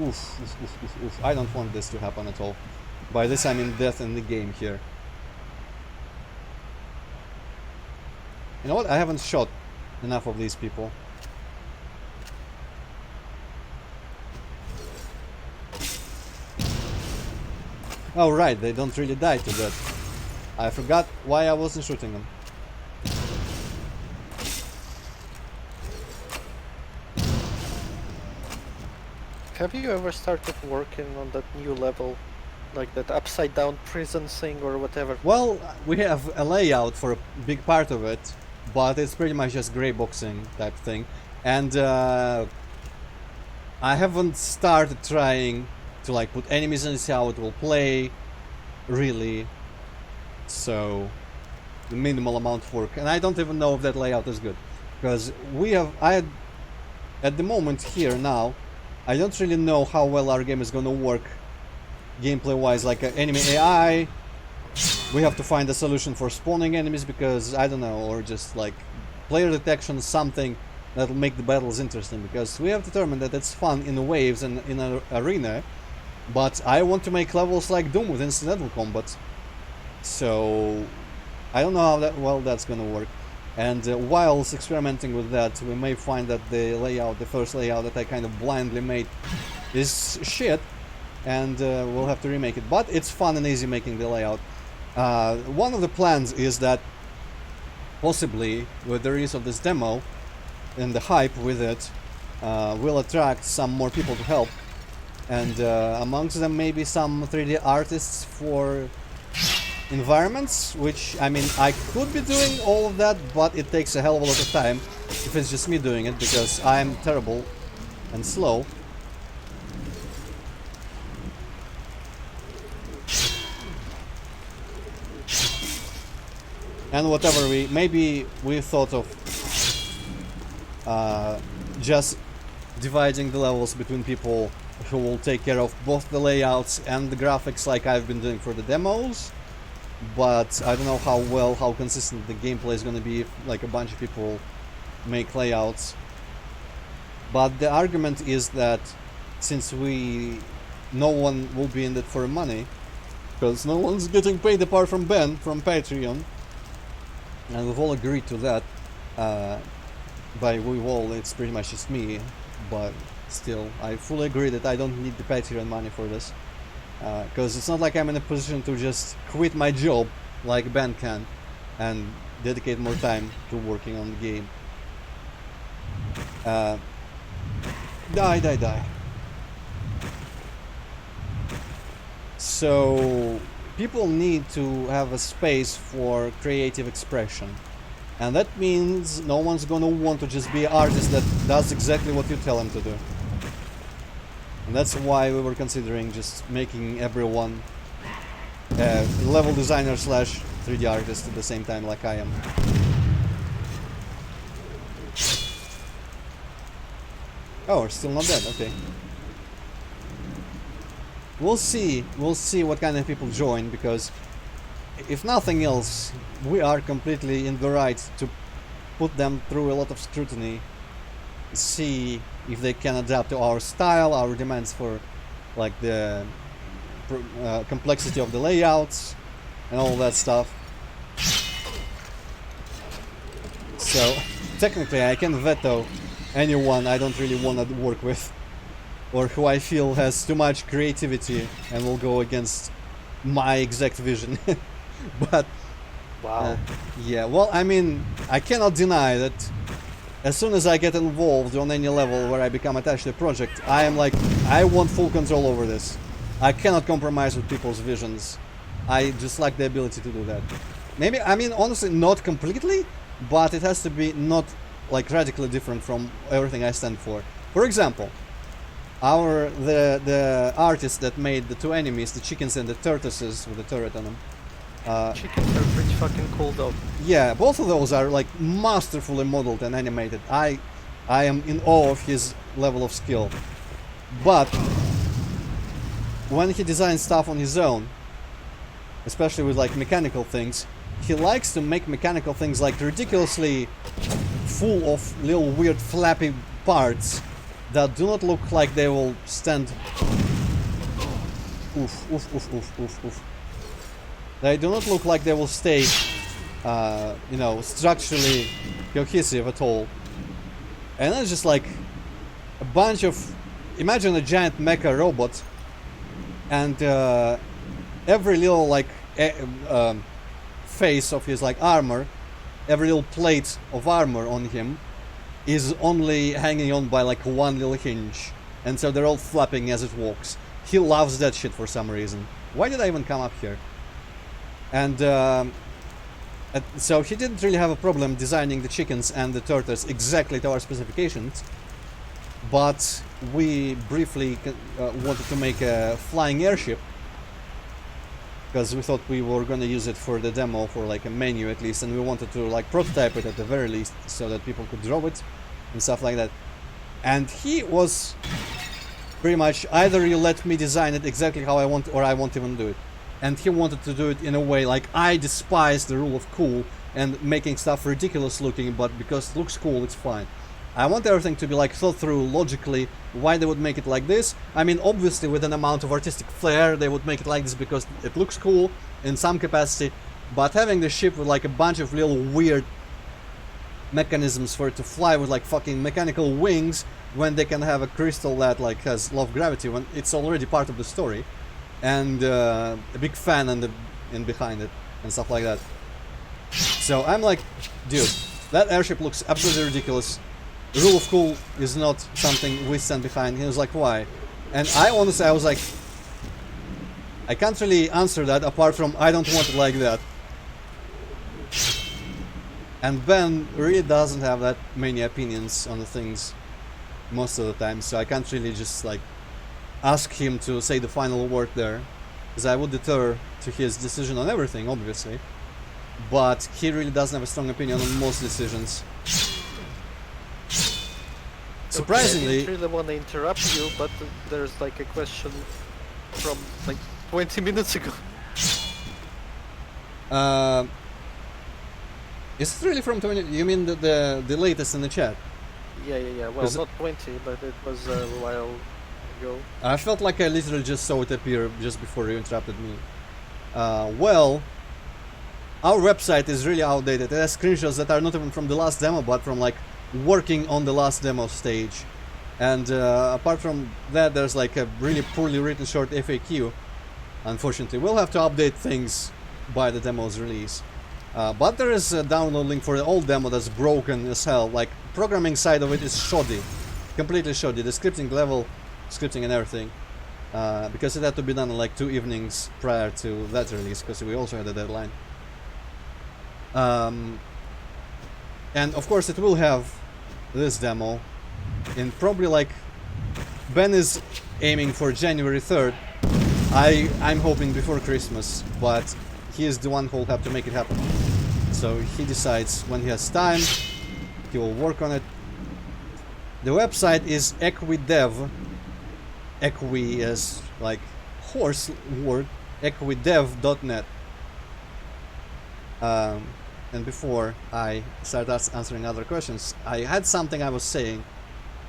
Oof. I don't want this to happen at all. By this I mean death in the game here. You know what? I haven't shot enough of these people. Oh right, they don't really die to that. I forgot why I wasn't shooting them. Have you ever started working on that new level? Like that upside down prison thing or whatever? Well, we have a layout for a big part of it, but it's pretty much just grey boxing type thing. And I haven't started trying to like put enemies and see how it will play, really. So, the minimal amount of work. And I don't even know if that layout is good. Because at the moment here now, I don't really know how well our game is gonna work gameplay wise, like enemy AI. We have to find a solution for spawning enemies because I don't know, or just like player detection, something that'll make the battles interesting, because we have determined that it's fun in waves and in an arena, but I want to make levels like Doom with incidental combat. So I don't know how that's gonna work. And whilst experimenting with that, we may find that the first layout that I kind of blindly made is shit, and we'll have to remake it. But it's fun and easy making the layout. One of the plans is that possibly with the release of this demo and the hype with it, will attract some more people to help, and amongst them maybe some 3D artists for environments, which, I mean, I could be doing all of that, but it takes a hell of a lot of time if it's just me doing it, because I'm terrible and slow. And whatever maybe we thought of just dividing the levels between people who will take care of both the layouts and the graphics like I've been doing for the demos. But I don't know how consistent the gameplay is going to be if like a bunch of people make layouts. But the argument is that since no one will be in it for money, because no one's getting paid apart from Ben from Patreon, and we've all agreed to that. By we've all, it's pretty much just me, but still, I fully agree that I don't need the Patreon money for this. Because it's not like I'm in a position to just quit my job like Ben can and dedicate more time to working on the game. Die. So people need to have a space for creative expression, and that means no one's gonna want to just be an artist that does exactly what you tell them to do. And that's why we were considering just making everyone a level designer slash 3D artist at the same time like I am. Oh, we're still not dead, okay. We'll see what kind of people join, because if nothing else, we are completely in the right to put them through a lot of scrutiny, see if they can adapt to our style, our demands for like the complexity of the layouts and all that stuff. So technically I can veto anyone I don't really want to work with, or who I feel has too much creativity and will go against my exact vision. But wow. Yeah, well, I mean, I cannot deny that as soon as I get involved on any level where I become attached to a project, I am like, I want full control over this. I cannot compromise with people's visions. I just lack the ability to do that. Maybe, I mean, honestly, not completely, but it has to be not like radically different from everything I stand for. For example, the artist that made the two enemies, the chickens and the tortoises with the turret on them. Chickens are pretty fucking cool though. Yeah, both of those are like masterfully modeled and animated. I am in awe of his level of skill. But when he designs stuff on his own, especially with like mechanical things, he likes to make mechanical things like ridiculously full of little weird flappy parts that do not look like they will stand. Oof. They do not look like they will stay, you know, structurally cohesive at all. And it's just like a bunch of, imagine a giant mecha robot, and every little like face of his like armor, every little plate of armor on him is only hanging on by like one little hinge, and so they're all flapping as it walks. He loves that shit for some reason. Why did I even come up here? And so he didn't really have a problem designing the chickens and the tortoise exactly to our specifications, but we briefly wanted to make a flying airship, because we thought we were going to use it for the demo, for like a menu at least, and we wanted to like prototype it at the very least so that people could draw it and stuff like that. And he was pretty much, either you let me design it exactly how I want, or I won't even do it. And he wanted to do it in a way like, I despise the rule of cool and making stuff ridiculous looking, but because it looks cool, it's fine. I want everything to be like thought through logically, why they would make it like this. I mean, obviously with an amount of artistic flair, they would make it like this because it looks cool in some capacity, but having the ship with like a bunch of little weird mechanisms for it to fly with like fucking mechanical wings, when they can have a crystal that like has low gravity, when it's already part of the story. And a big fan in behind it and stuff like that. So I'm like, dude, that airship looks absolutely ridiculous. The rule of cool is not something we stand behind. He was like, why? And I honestly, I was like, I can't really answer that apart from I don't want it like that. And Ben really doesn't have that many opinions on the things most of the time, so I can't really just like ask him to say the final word there, because I would deter to his decision on everything, obviously. But he really doesn't have a strong opinion on most decisions. Surprisingly, okay, I didn't really want to interrupt you, but there's like a question from like 20 minutes ago. Is it really from 20? You mean the latest in the chat? Yeah. Well, not 20, but it was a while ago. I felt like I literally just saw it appear just before you interrupted me. Well, our website is really outdated. It has screenshots that are not even from the last demo, but from like working on the last demo stage. And apart from that, there's like a really poorly written short FAQ. Unfortunately, we'll have to update things by the demo's release. But there is a download link for the old demo that's broken as hell. Like, programming side of it is shoddy. Completely shoddy. The scripting level, scripting and everything. Because it had to be done in like 2 evenings prior to that release, because we also had a deadline. And of course it will have this demo in probably like... Ben is aiming for January 3rd. I'm hoping before Christmas, but he is the one who will have to make it happen. So he decides when he has time, he will work on it. The website is equidev. Equi is like horse word. Equidev.net. And before I start answering other questions, I had something I was saying,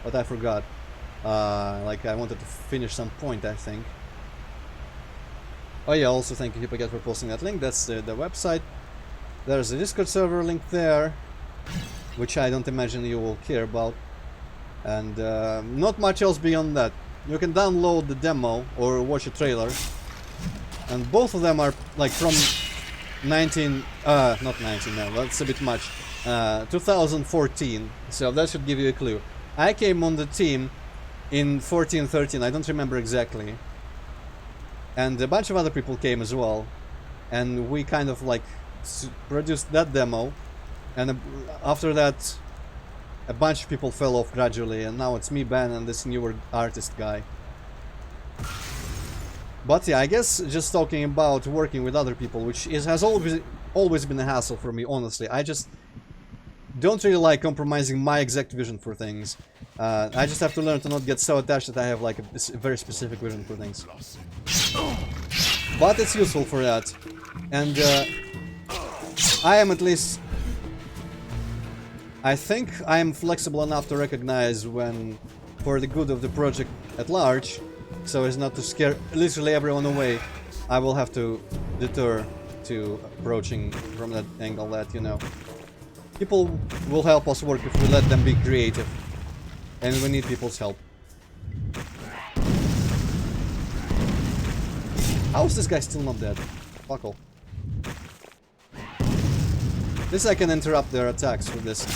but I forgot. Like I wanted to finish some point, I think. Oh yeah, also thank you Hippocat for posting that link. That's the website. There's a Discord server link there, which I don't imagine you will care about. And not much else beyond that. You can download the demo or watch a trailer. And both of them are like from not 19 now, that's a bit much. 2014, so that should give you a clue. I came on the team in 14-13, I don't remember exactly. And a bunch of other people came as well. And we kind of like produced that demo. And after that, a bunch of people fell off gradually. And now it's me, Ben, and this newer artist guy. But yeah, I guess just talking about working with other people, which has always been a hassle for me, honestly. I just don't really like compromising my exact vision for things. I just have to learn to not get so attached that I have like a very specific vision for things. But it's useful for that. And I am at least... I think I am flexible enough to recognize when, for the good of the project at large, so as not to scare literally everyone away, I will have to deter to approaching from that angle that, you know, people will help us work if we let them be creative. And we need people's help. How is this guy still not dead? Fuck off. This I can interrupt their attacks with this.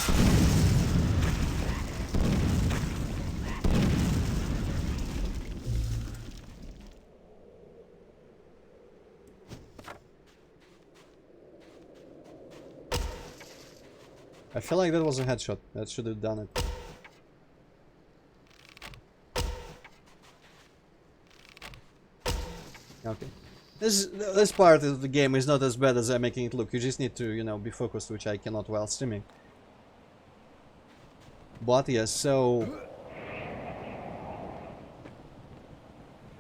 I feel like that was a headshot. That should have done it. Okay. This part of the game is not as bad as I'm making it look. You just need to, you know, be focused, which I cannot while streaming. But yes, so...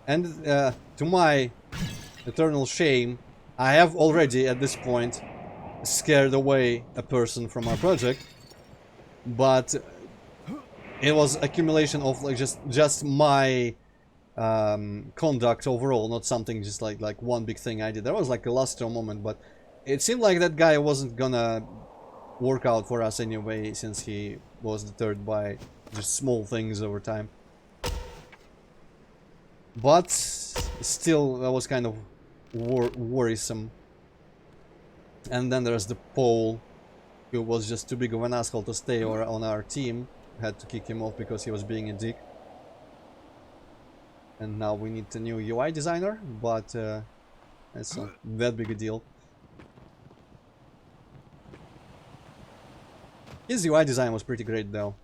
And to my eternal shame, I have already, at this point, scared away a person from our project. But it was accumulation of like just my... conduct overall, not something just like one big thing I did. There was like a lustral moment, but it seemed like that guy wasn't gonna work out for us anyway, since he was deterred by just small things over time. But still, that was kind of worrisome. And then there's the Pole, who was just too big of an asshole to stay on our team. Had to kick him off because he was being a dick. And now we need a new UI designer, but it's not that big a deal. His UI design was pretty great though,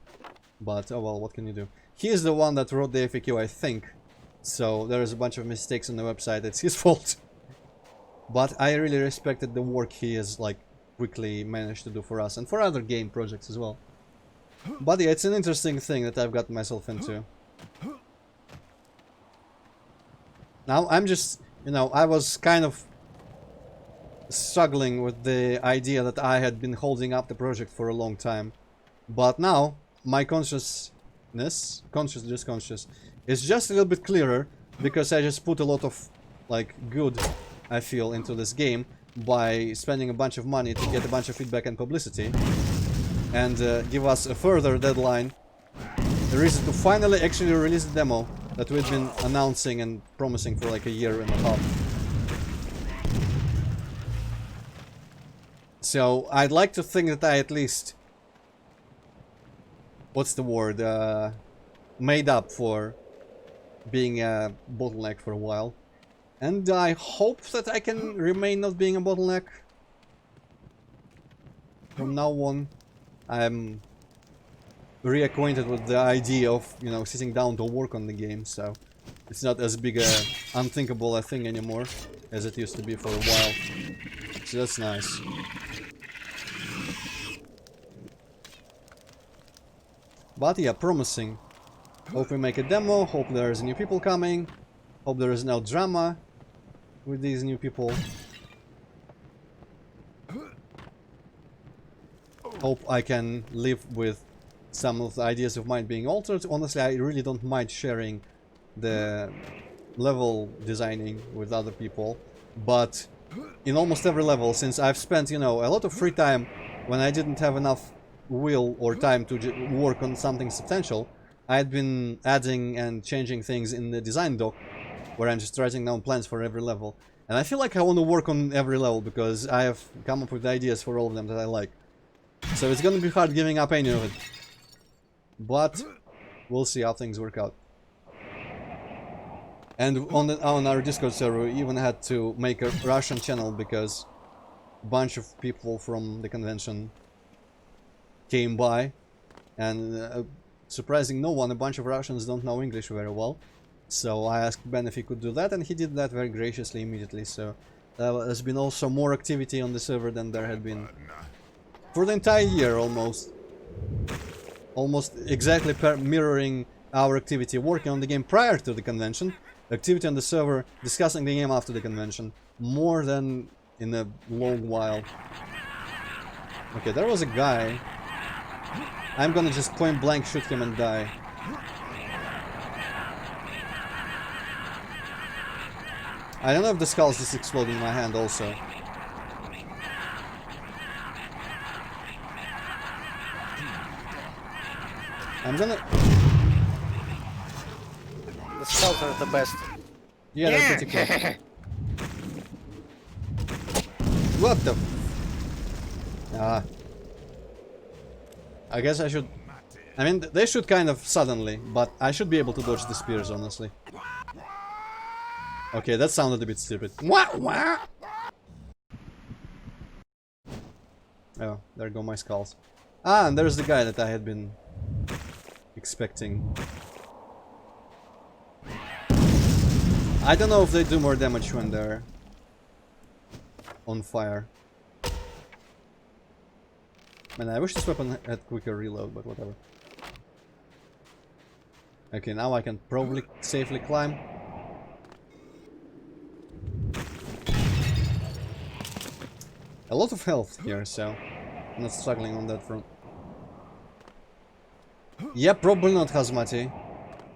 but oh well, what can you do? He is the one that wrote the FAQ, I think, so there's a bunch of mistakes on the website, it's his fault. But I really respected the work he has like quickly managed to do for us and for other game projects as well. But yeah, it's an interesting thing that I've got myself into. Now I'm just, you know, I was kind of struggling with the idea that I had been holding up the project for a long time. But now my conscious, is just a little bit clearer because I just put a lot of like good, I feel, into this game by spending a bunch of money to get a bunch of feedback and publicity and give us a further deadline, a reason to finally actually release the demo that we've been announcing and promising for like a year and a half. So I'd like to think that I at least, what's the word, made up for being a bottleneck for a while. And I hope that I can remain not being a bottleneck. From now on, I'm reacquainted with the idea of, you know, sitting down to work on the game, so it's not as big a unthinkable a thing anymore as it used to be for a while. So that's nice. But yeah, promising. Hope we make a demo, hope there's new people coming, hope there is no drama with these new people. Hope I can live with some of the ideas of mine being altered. Honestly, I really don't mind sharing the level designing with other people, but in almost every level, since I've spent, you know, a lot of free time when I didn't have enough will or time to work on something substantial, I had been adding and changing things in the design doc, where I'm just writing down plans for every level. And I feel like I want to work on every level, because I have come up with ideas for all of them that I like. So it's gonna be hard giving up any of it. But we'll see how things work out. And on our Discord server, we even had to make a Russian channel because a bunch of people from the convention came by, and surprising no one, a bunch of Russians don't know English very well. So I asked Ben if he could do that, and he did that very graciously immediately. So there's been also more activity on the server than there had been for the entire year, almost exactly mirroring our activity working on the game prior to the convention, activity on the server discussing the game after the convention, more than in a long while. Okay, there was a guy. I'm gonna just point blank shoot him and die. I don't know if the skull's just exploding in my hand also. I'm gonna... The skulls are the best. Yeah, they're pretty cool. What the... I guess I should... I mean, they shoot kind of suddenly, but I should be able to dodge the spears, honestly. Okay, that sounded a bit stupid. Oh, there go my skulls. Ah, and there's the guy that I had been expecting. I don't know if they do more damage when they're on fire. Man, I wish this weapon had quicker reload, but whatever. Okay, now I can probably safely climb. A lot of health here, so I'm not struggling on that front. Yeah, probably not Hazmati.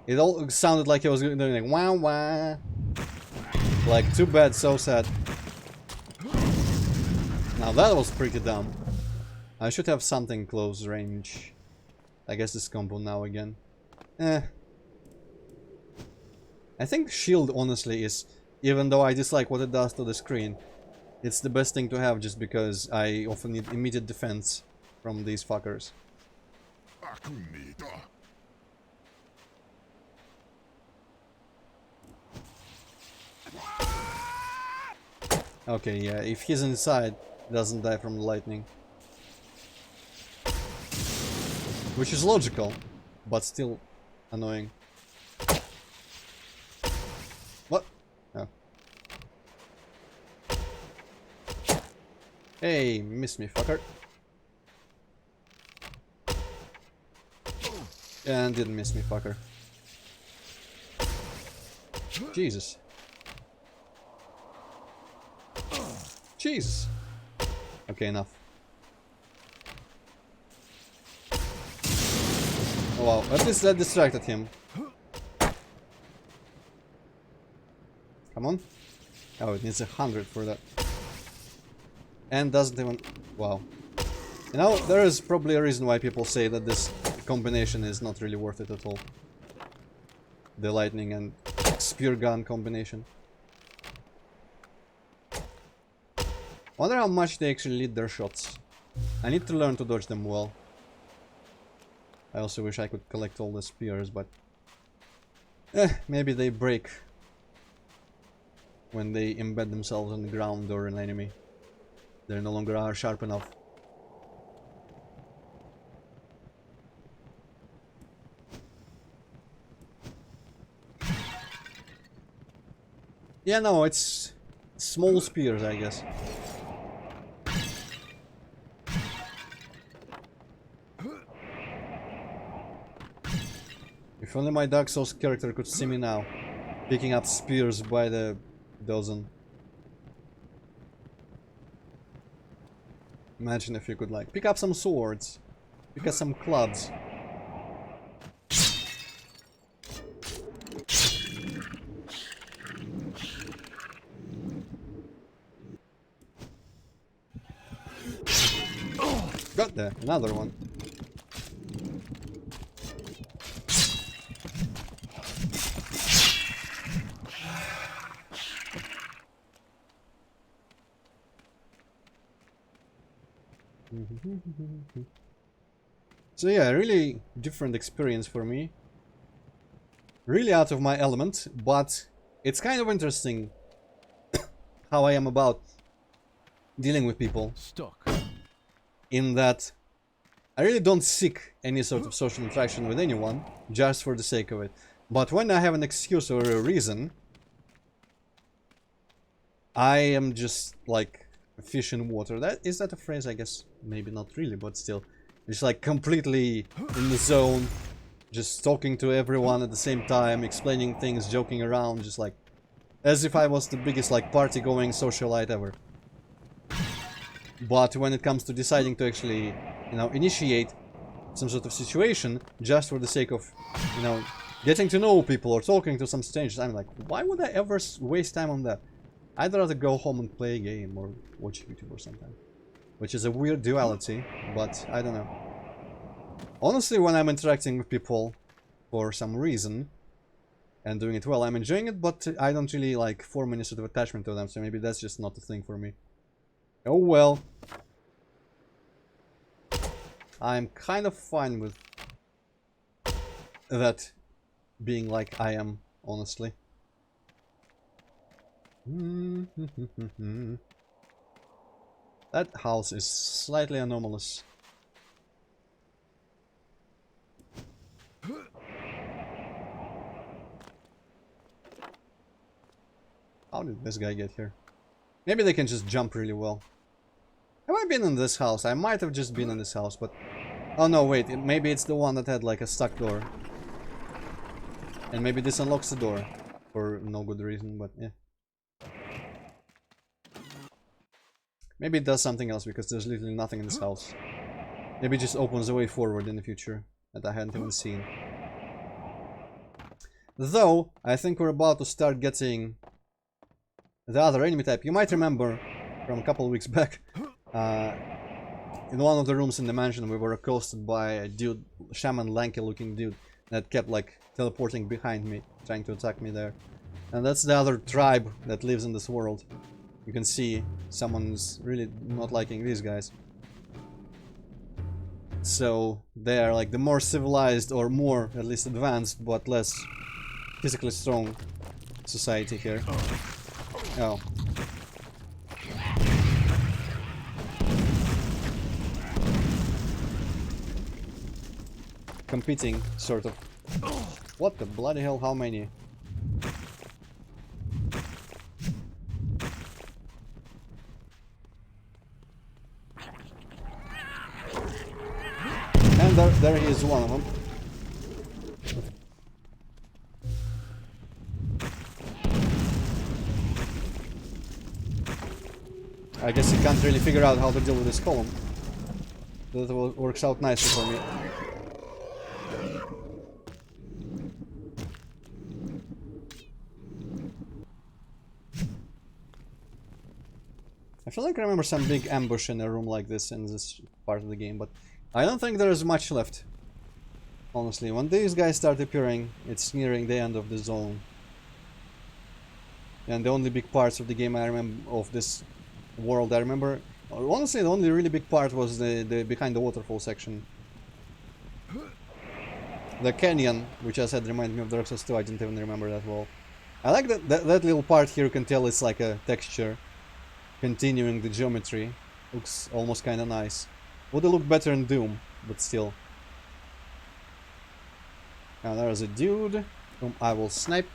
It all sounded like he was doing like wah wah. Like, too bad, so sad. Now that was pretty dumb. I should have something close range. I guess this combo now again. I think shield honestly is, even though I dislike what it does to the screen, it's the best thing to have just because I often need immediate defense from these fuckers. Okay, yeah, if he's inside, he doesn't die from the lightning. Which is logical, but still annoying. What? Oh. Hey, miss me, fucker. And didn't miss me, fucker. Jesus. Jesus. Okay, enough. Oh, wow, at least that distracted him. Come on. Oh, it needs 100 for that. And doesn't even... Wow. You know, there is probably a reason why people say that this combination is not really worth it at all. The lightning and spear gun combination. Wonder how much they actually lead their shots. I need to learn to dodge them well. I also wish I could collect all the spears, but... maybe they break when they embed themselves on the ground or an enemy. They no longer are sharp enough. Yeah, no, it's small spears, I guess. If only my Dark Souls character could see me now, picking up spears by the dozen. Imagine if you could, like, pick up some swords, pick up some clubs. Got there, another one. So yeah, really different experience for me. Really out of my element, but it's kind of interesting how I am about dealing with people. Stuck. In that I really don't seek any sort of social interaction with anyone just for the sake of it. But when I have an excuse or a reason, I am just like a fish in water. Is that a phrase? I guess maybe not really, but still. Just like completely in the zone, just talking to everyone at the same time, explaining things, joking around, just like as if I was the biggest like party-going socialite ever. But when it comes to deciding to actually, you know, initiate some sort of situation just for the sake of, you know, getting to know people or talking to some strangers, I'm like, why would I ever waste time on that? I'd rather go home and play a game or watch YouTube or something. Which is a weird duality, but I don't know. Honestly, when I'm interacting with people for some reason and doing it well, I'm enjoying it, but I don't really like form any sort of attachment to them, so maybe that's just not a thing for me. Oh well. I'm kind of fine with that being like I am, honestly. That house is slightly anomalous. How did this guy get here? Maybe they can just jump really well. Have I been in this house? I might have just been in this house, but... Oh no, wait, maybe it's the one that had like a stuck door. And maybe this unlocks the door. For no good reason, but yeah. Maybe it does something else because there's literally nothing in this house. Maybe it just opens a way forward in the future that I hadn't even seen. Though, I think we're about to start getting the other enemy type. You might remember from a couple of weeks back, in one of the rooms in the mansion we were accosted by a dude, shaman lanky looking dude, that kept like teleporting behind me, trying to attack me there. And that's the other tribe that lives in this world. You can see someone's really not liking these guys. So they are like the more civilized or more at least advanced but less physically strong society here. Oh. competing, sort of. What the bloody hell, how many? And there he is, one of them. I guess he can't really figure out how to deal with this column. That works out nicely for me. I feel like I remember some big ambush in a room like this in this part of the game, but I don't think there's much left. Honestly, when these guys start appearing, it's nearing the end of the zone. And the only big parts of the game I remember of this world I remember, honestly, the only really big part was the behind the waterfall section. The canyon, which I said reminded me of Dark Souls 2, I didn't even remember that well. I like that little part here, you can tell it's like a texture continuing the geometry. Looks almost kind of nice. Would it look better in Doom, but still. Now there's a dude whom I will snipe.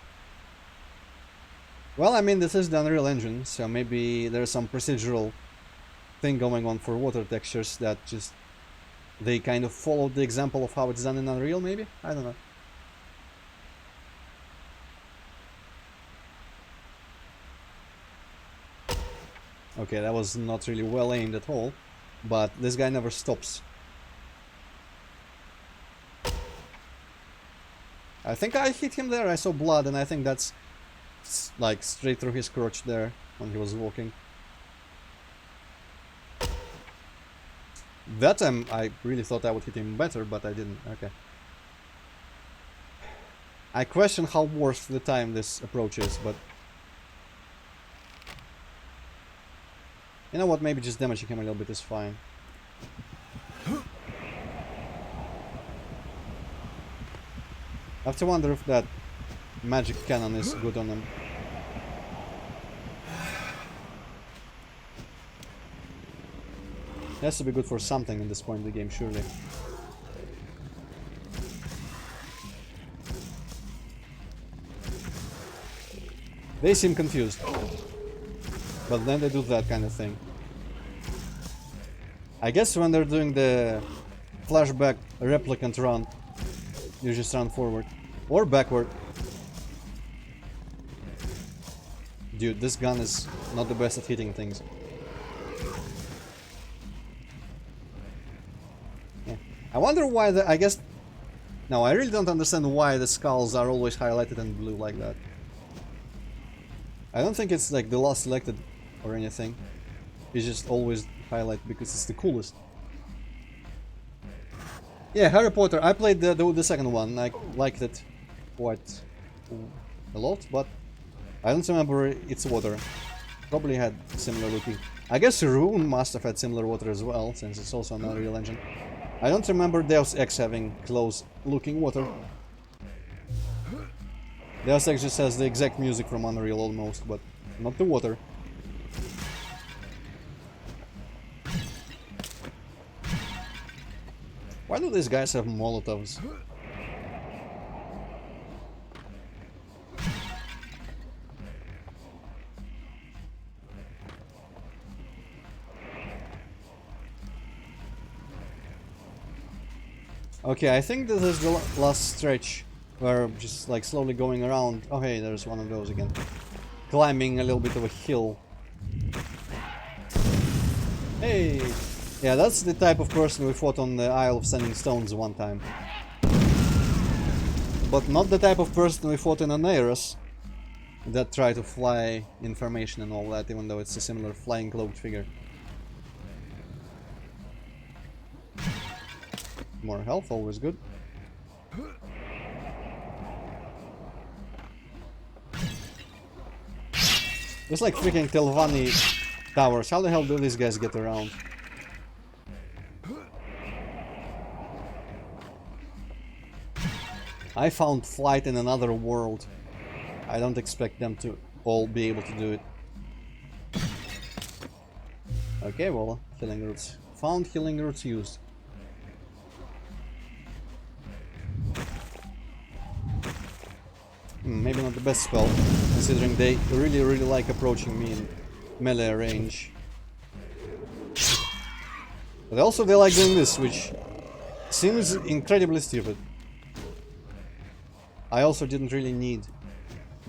Well, I mean, this is the Unreal Engine, so maybe there's some procedural thing going on for water textures that just they kind of followed the example of how it's done in Unreal, maybe? I don't know. Okay, that was not really well aimed at all, but this guy never stops. I think I hit him there, I saw blood, and I think that's like straight through his crotch there when he was walking. That time I really thought I would hit him better, but I didn't. Okay. I question how worth the time this approach is, but you know what, maybe just damaging him a little bit is fine. I have to wonder if that magic cannon is good on him. It has to be good for something in this point in the game, surely. They seem confused. But then they do that kind of thing. I guess when they're doing the flashback replicant run, you just run forward. Or backward. Dude, this gun is not the best at hitting things. Yeah. I wonder why the... I guess... No, I really don't understand why the skulls are always highlighted in blue like that. I don't think it's like the last selected or anything. It's just always highlight because it's the coolest. Yeah, Harry Potter. I played the second one. I liked it quite a lot, but I don't remember its water. Probably had similar looking. I guess Rune must have had similar water as well, since it's also an Unreal Engine. I don't remember Deus Ex having close looking water. Deus Ex just has the exact music from Unreal almost, but not the water. Why do these guys have Molotovs? Okay, I think this is the last stretch where I'm just like slowly going around. Oh hey, there's one of those again. Climbing a little bit of a hill. Hey! Yeah, that's the type of person we fought on the Isle of Standing Stones one time. But not the type of person we fought in Anaeros that try to fly information and all that, even though it's a similar flying cloaked figure. More health, always good. It's like freaking Telvanni towers. How the hell do these guys get around? I found flight in another world. I don't expect them to all be able to do it. Okay, well, healing roots. Found healing roots used. Maybe not the best spell, considering they really like approaching me in melee range. But also they like doing this, which seems incredibly stupid. I also didn't really need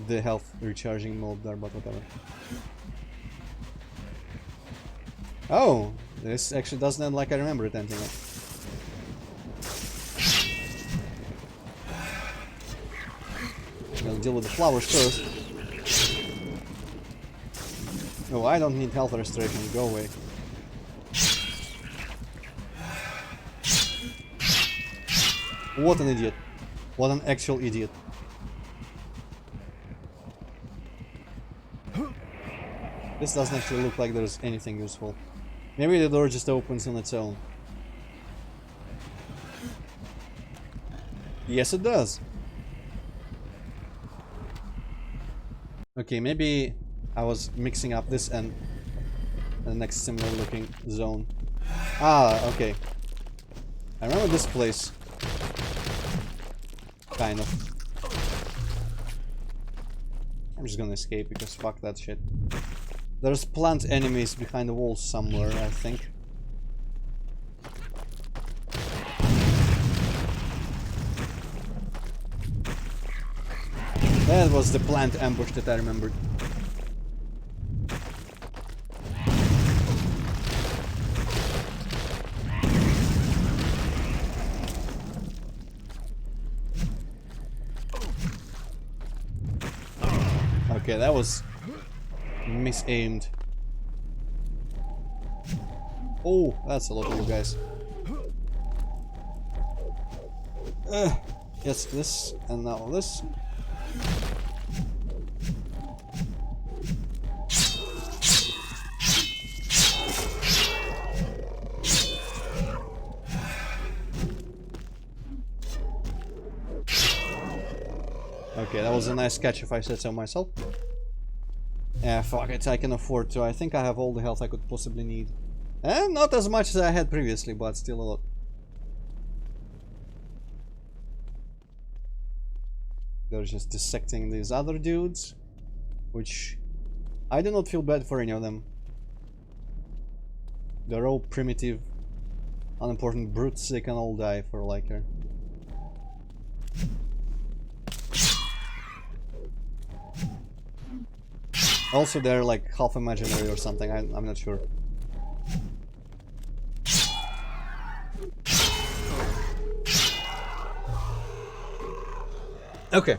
the health recharging mode there, but whatever. Oh, this actually doesn't end like I remember it ending. I'm gonna deal with the flowers first. No, I don't need health restoration, go away. What an idiot. What an actual idiot. This doesn't actually look like there's anything useful. Maybe the door just opens on its own. Yes, it does. Okay, maybe I was mixing up this and the next similar looking zone. Ah, okay. I remember this place. Kind of. I'm just gonna escape because fuck that shit. There's plant enemies behind the walls somewhere, I think. That was the plant ambush that I remembered. Okay, that was misaimed. Oh, that's a lot of you guys. Yes, this, and now this. Okay, that was a nice catch if I said so myself. Yeah, fuck it, I can afford to. I think I have all the health I could possibly need. And not as much as I had previously, but still a lot. They're just dissecting these other dudes, which I do not feel bad for any of them. They're all primitive, unimportant brutes. They can all die for like her. Also, they're like half imaginary or something. I'm not sure. Okay.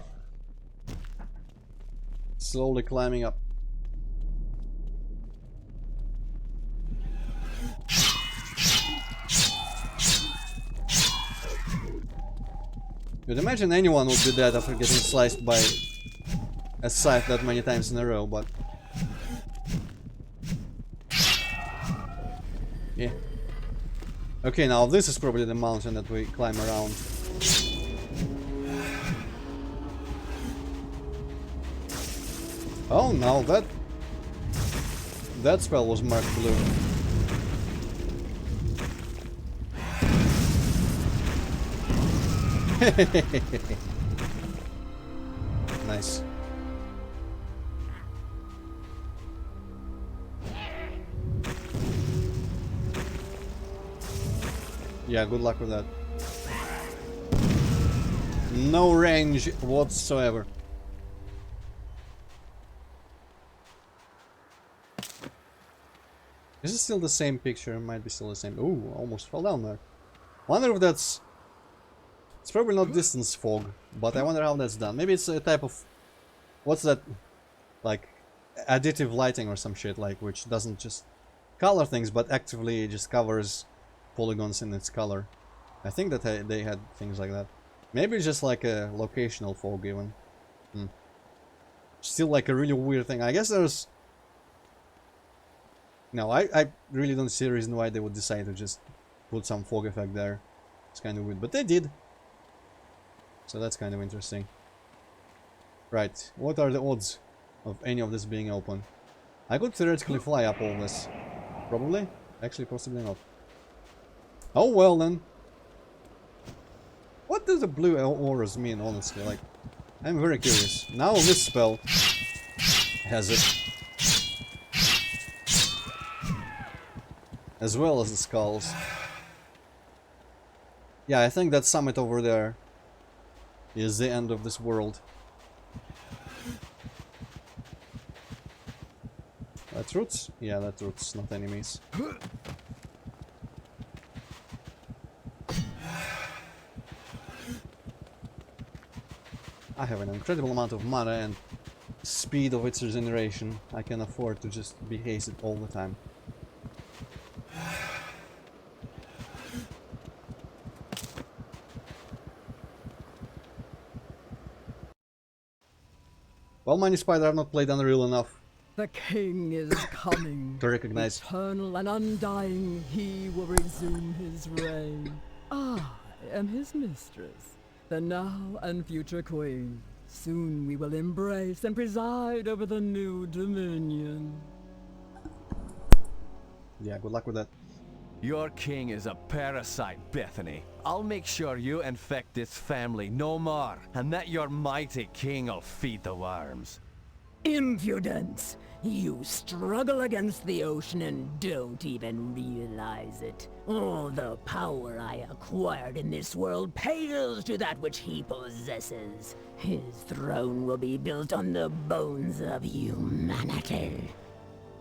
Slowly climbing up. You'd imagine anyone would do that after getting sliced by a scythe that many times in a row, but... yeah. Okay, now this is probably the mountain that we climb around. Oh, now that spell was marked blue. Nice. Yeah, good luck with that. No range whatsoever. Is it still the same picture? It might be still the same. Ooh, almost fell down there. Wonder if that's... it's probably not distance fog, but I wonder how that's done. Maybe it's a type of... what's that? Like, additive lighting or some shit, like, which doesn't just color things, but actively just covers polygons in its color. I think that they had things like that. Maybe it's just like a locational fog even. Still like a really weird thing. I guess there's... no, I really don't see a reason why they would decide to just put some fog effect there. It's kind of weird, but they did. So that's kind of interesting. Right, what are the odds of any of this being open? I could theoretically fly up all this. Probably? Actually, possibly not. Oh well then. What does the blue auras mean, honestly? Like, I'm very curious. Now this spell has it. As well as the skulls. Yeah, I think that summit over there is the end of this world. That's roots? Yeah, that's roots, not enemies. I have an incredible amount of mana and speed of its regeneration. I can afford to just be hasted all the time. Well, Mini Spider, I've not played Unreal enough The king is coming. to recognize. Eternal and undying, he will resume his reign. I am his mistress, the now and future queen. Soon we will embrace and preside over the new dominion. Yeah, good luck with that. Your king is a parasite, Bethany. I'll make sure you infect this family no more, and that your mighty king will feed the worms. Impudence! You struggle against the ocean and don't even realize it. All the power I acquired in this world pales to that which he possesses. His throne will be built on the bones of humanity.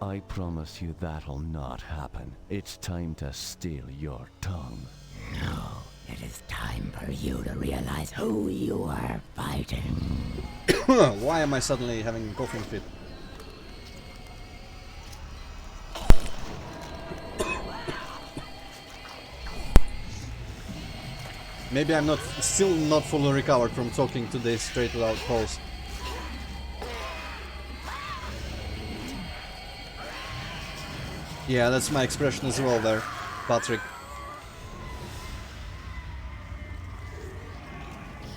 I promise you that'll not happen. It's time to steal your tongue. No, it is time for you to realize who you are fighting. Why am I suddenly having a coughing fit? Maybe I'm still not fully recovered from talking today straight without pause. Yeah, that's my expression as well there, Patrick.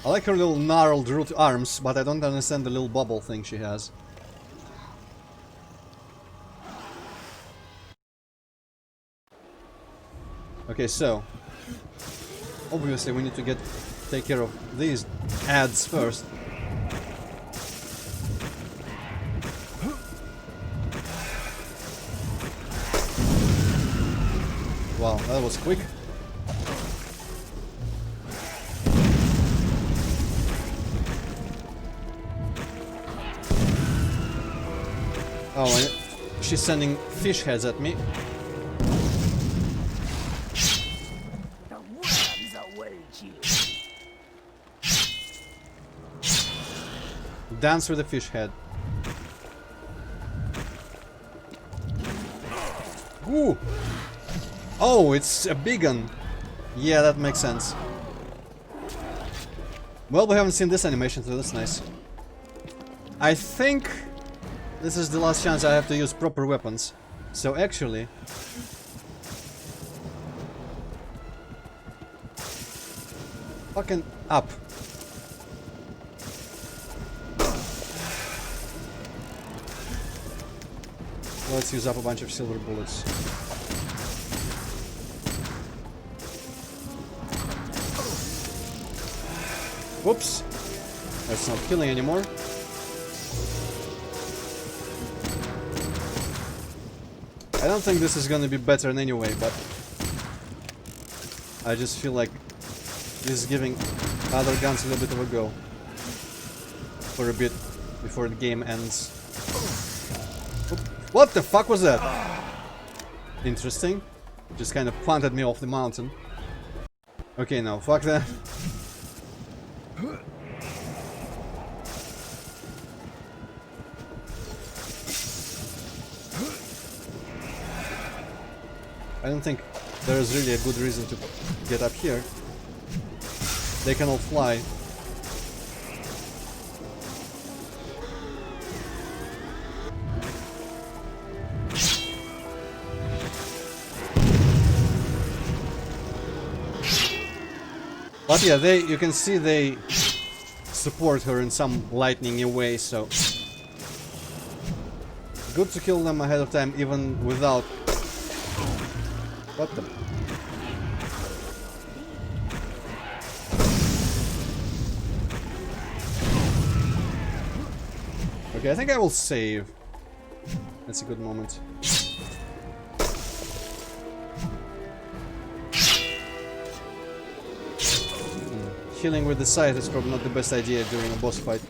I like her little gnarled root arms, but I don't understand the little bubble thing she has. Okay, so obviously we need to take care of these ads first. Wow, that was quick. Oh, and she's sending fish heads at me. The worms await you. Dance with the fish head. Ooh! Oh, it's a big one. Yeah, that makes sense. Well, we haven't seen this animation, so that's nice. I think this is the last chance I have to use proper weapons. So actually, fucking up. Let's use up a bunch of silver bullets. Whoops. That's not killing anymore. I don't think this is gonna be better in any way, but I just feel like this is giving other guns a little bit of a go for a bit before the game ends. Oop. What the fuck was that? Interesting. Just kind of planted me off the mountain. Okay, now fuck that. I don't think there is really a good reason to get up here. They can all fly. But yeah, you can see they support her in some lightning-y way, so good to kill them ahead of time, even without. What the? Okay, I think I will save. That's a good moment. Healing with the scythe is probably not the best idea during a boss fight.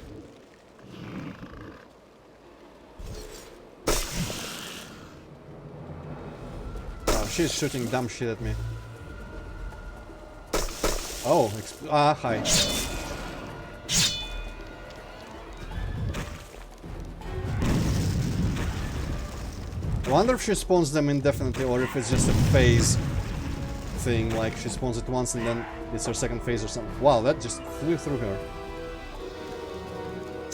Oh, she's shooting dumb shit at me. Oh, hi. I wonder if she spawns them indefinitely or if it's just a phase thing, like she spawns it once and then it's her second phase or something. Wow, that just flew through her.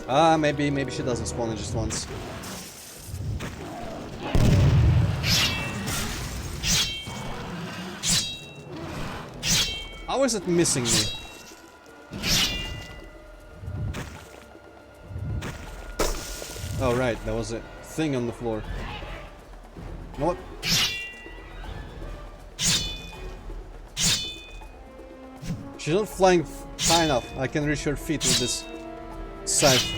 Ah, maybe she doesn't spawn it just once. How is it missing me? Oh right, there was a thing on the floor. You know what? She's not flying high enough. I can reach her feet with this scythe.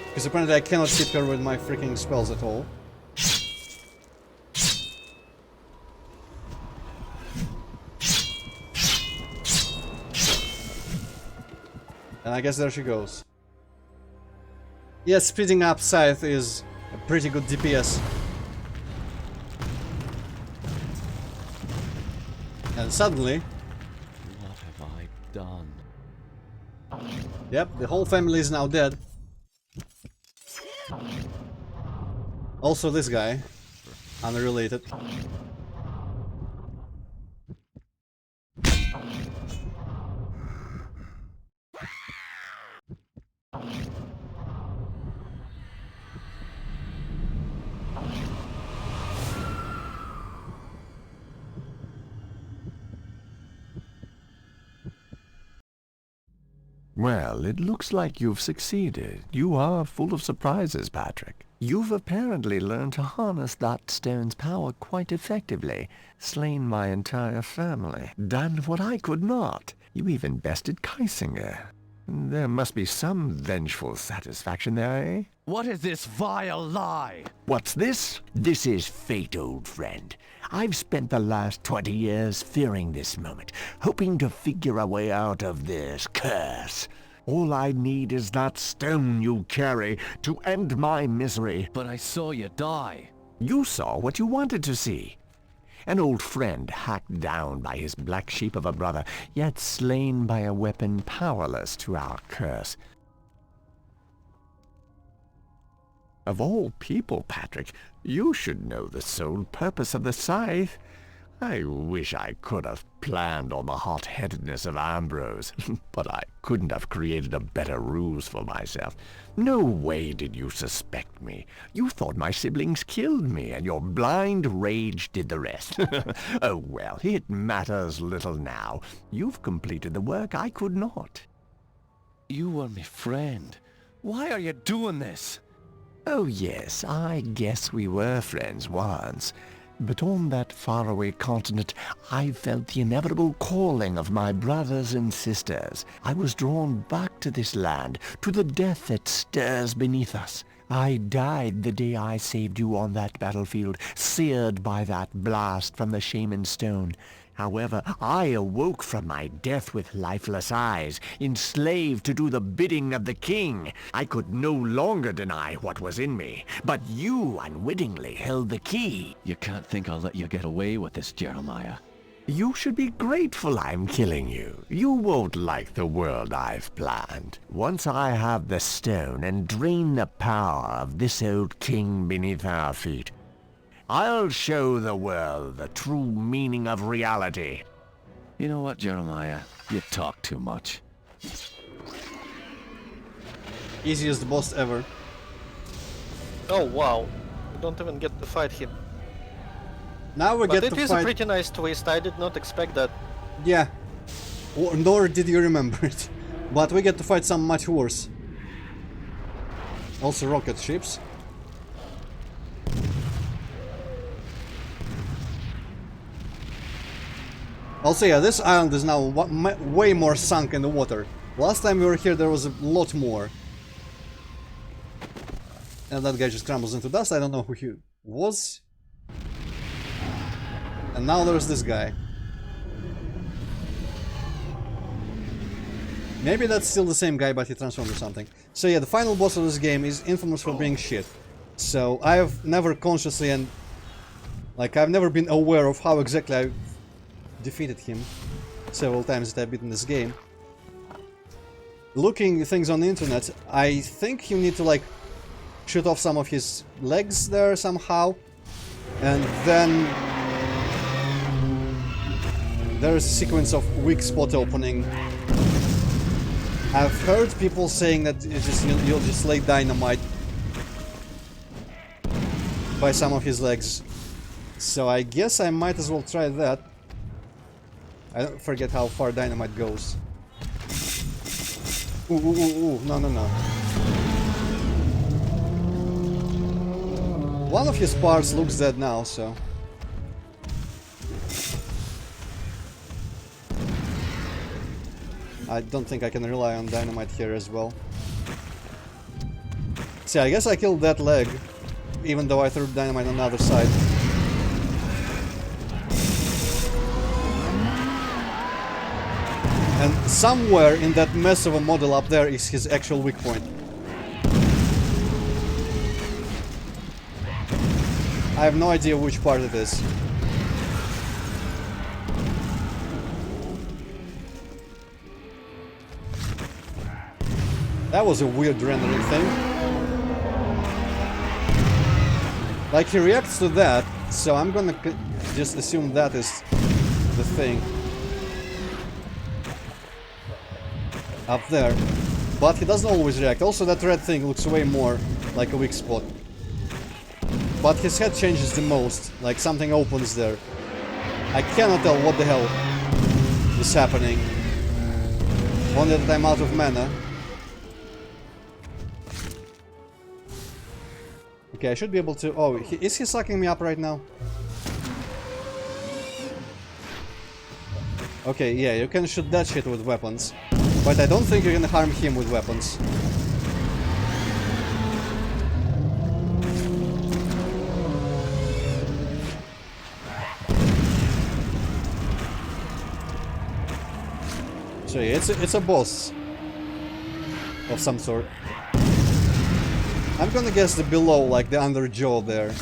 Because apparently I cannot hit her with my freaking spells at all. And I guess there she goes. Yes, speeding up scythe is a pretty good DPS. And suddenly... What have I done? Yep, the whole family is now dead. Also this guy. Unrelated. Well, it looks like you've succeeded. You are full of surprises, Patrick. You've apparently learned to harness that stone's power quite effectively, slain my entire family, done what I could not. You even bested Kaisinger. There must be some vengeful satisfaction there, eh? What is this vile lie? What's this? This is fate, old friend. I've spent the last 20 years fearing this moment, hoping to figure a way out of this curse. All I need is that stone you carry to end my misery. But I saw you die. You saw what you wanted to see. An old friend hacked down by his black sheep of a brother, yet slain by a weapon powerless to our curse. Of all people, Patrick, you should know the sole purpose of the scythe. I wish I could have planned on the hot-headedness of Ambrose, but I couldn't have created a better ruse for myself. No way did you suspect me. You thought my siblings killed me, and your blind rage did the rest. Oh well, it matters little now. You've completed the work I could not. You were my friend. Why are you doing this? Oh yes, I guess we were friends once. But on that faraway continent, I felt the inevitable calling of my brothers and sisters. I was drawn back to this land, to the death that stirs beneath us. I died the day I saved you on that battlefield, seared by that blast from the shaman stone. However, I awoke from my death with lifeless eyes, enslaved to do the bidding of the king. I could no longer deny what was in me, but you unwittingly held the key. You can't think I'll let you get away with this, Jeremiah. You should be grateful I'm killing you. You won't like the world I've planned. Once I have the stone and drain the power of this old king beneath our feet, I'll show the world the true meaning of reality. You know what, Jeremiah? You talk too much. Easiest boss ever. Oh wow, we don't even get to fight him. Now we But get it to is fight... a pretty nice twist, I did not expect that. Yeah. Nor did you remember it. But we get to fight some much worse. Also rocket ships. Also, yeah, this island is now way more sunk in the water. Last time we were here there was a lot more. And that guy just crumbles into dust. I don't know who he was. And now there's this guy. Maybe that's still the same guy, but he transformed or something. So yeah, the final boss of this game is infamous for being shit. So I have never consciously and... like, I've never been aware of how exactly I defeated him several times that I've beaten this game. Looking things on the internet, I think you need to, like, shoot off some of his legs there somehow. And then... there's a sequence of weak spot opening. I've heard people saying that it's just, you'll just lay dynamite by some of his legs. So I guess I might as well try that. I don't forget how far dynamite goes. Ooh, ooh, ooh, ooh. No, no, no. One of his parts looks dead now, so... I don't think I can rely on dynamite here as well. See, I guess I killed that leg, even though I threw dynamite on the other side. And somewhere in that mess of a model up there is his actual weak point. I have no idea which part it is. That was a weird rendering thing. Like, he reacts to that, so I'm gonna just assume that is the thing. Up there. But he doesn't always react. Also, that red thing looks way more like a weak spot. But his head changes the most, like something opens there. I cannot tell what the hell is happening. Only that I'm out of mana. Okay, I should be able to... oh, is he sucking me up right now? Okay, yeah, you can shoot that shit with weapons. But I don't think you're gonna harm him with weapons. So yeah, it's a boss of some sort. I'm gonna guess the below, like the under jaw there,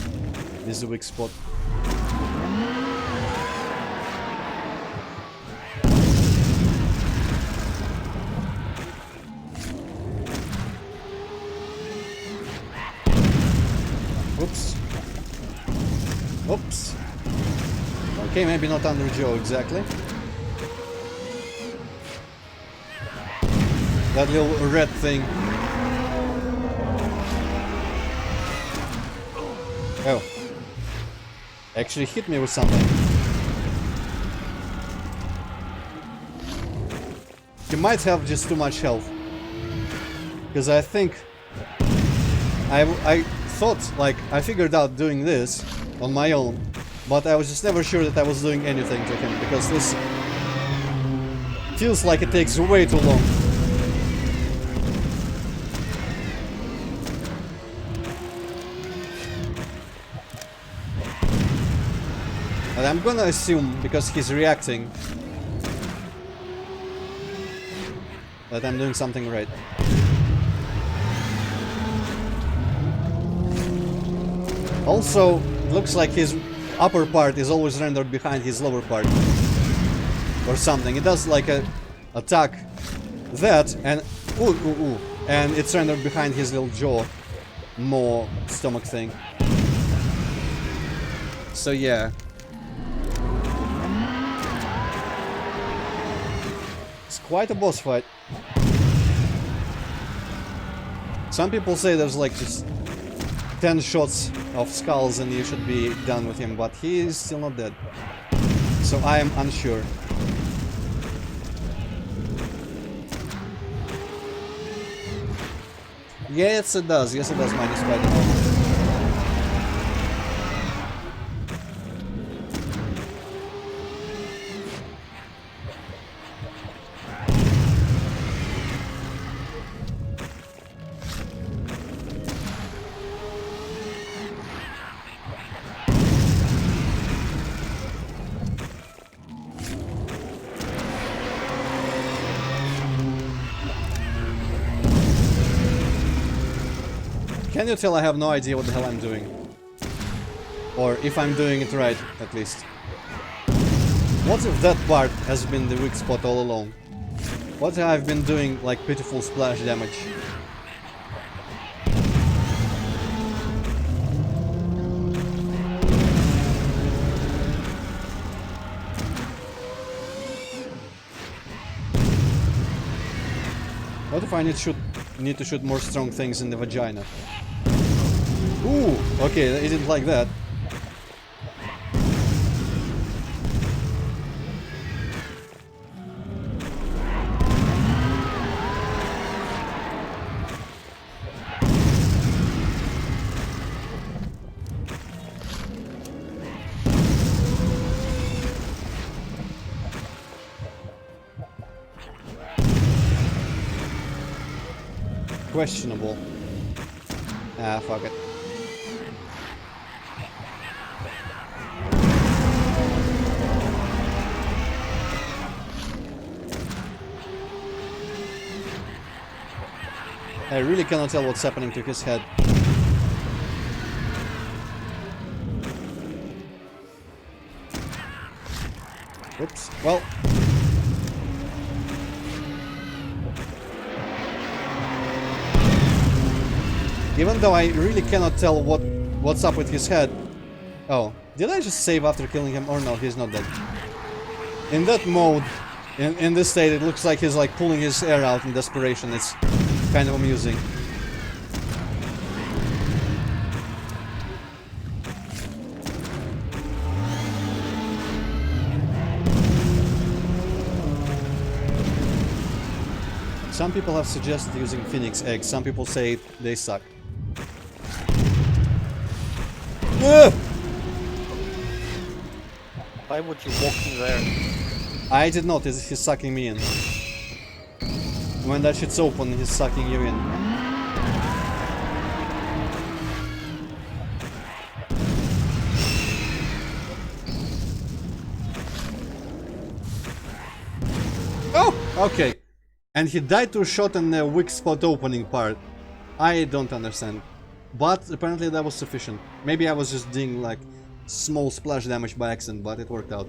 is the weak spot. Oops. Oops. Okay, maybe not under jaw exactly. That little red thing. Oh. Actually hit me with something. He might have just too much health. Because I think... I thought, like, I figured out doing this on my own. But I was just never sure that I was doing anything to him. Because this feels like it takes way too long. And I'm gonna assume, because he's reacting, that I'm doing something right. Also, it looks like his upper part is always rendered behind his lower part. Or something. It does like a attack that and ooh, ooh, ooh, and it's rendered behind his little jaw, more stomach thing. So yeah. It's quite a boss fight. Some people say there's like just 10 shots of skulls and you should be done with him, but he is still not dead. So I am unsure. Yes, it does. Yes, it does, minus Spider-Man. Can you tell I have no idea what the hell I'm doing? Or if I'm doing it right, at least. What if that part has been the weak spot all along? What if I've been doing like pitiful splash damage? What if I need to shoot more strong things in the vagina? Ooh, okay, he didn't like that. Questionable. Ah, fuck it. I really cannot tell what's happening to his head. Oops. Well. Even though I really cannot tell what's up with his head. Oh, did I just save after killing him? Or no, he's not dead. In that mode, in this state, it looks like he's like pulling his hair out in desperation. It's kind of amusing. Some people have suggested using Phoenix eggs. Some people say they suck. Why would you walk in there? I did not. He's sucking me in. When that shit's open, he's sucking you in. Oh, okay. And he died to a shot in the weak spot opening part. I don't understand. But apparently that was sufficient. Maybe I was just doing like small splash damage by accident, but it worked out.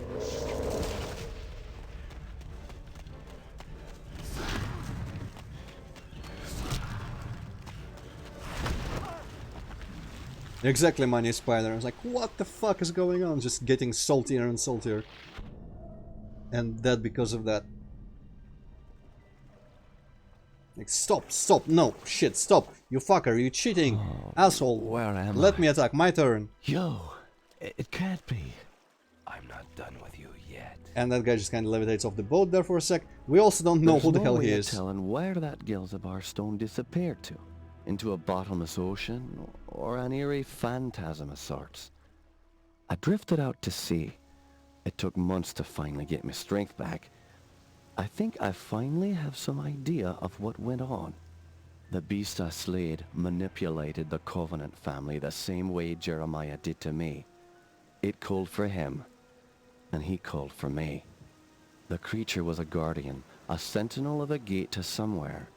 Exactly, Money Spider. I was like, what the fuck is going on? Just getting saltier and saltier. And dead because of that. Like, stop, stop, no, shit, stop. You fucker, you cheating. Asshole. Where am Let me attack, my turn. Yo, it can't be. I'm not done with you yet. And that guy just kind of levitates off the boat there for a sec. We also don't know who the hell he is. There's no way of telling where that Gilzabar stone disappeared to. Into a bottomless ocean, or an eerie phantasm of sorts. I drifted out to sea. It took months to finally get my strength back. I think I finally have some idea of what went on. The beast I slayed manipulated the Covenant family the same way Jeremiah did to me. It called for him, and he called for me. The creature was a guardian, a sentinel of a gate to somewhere.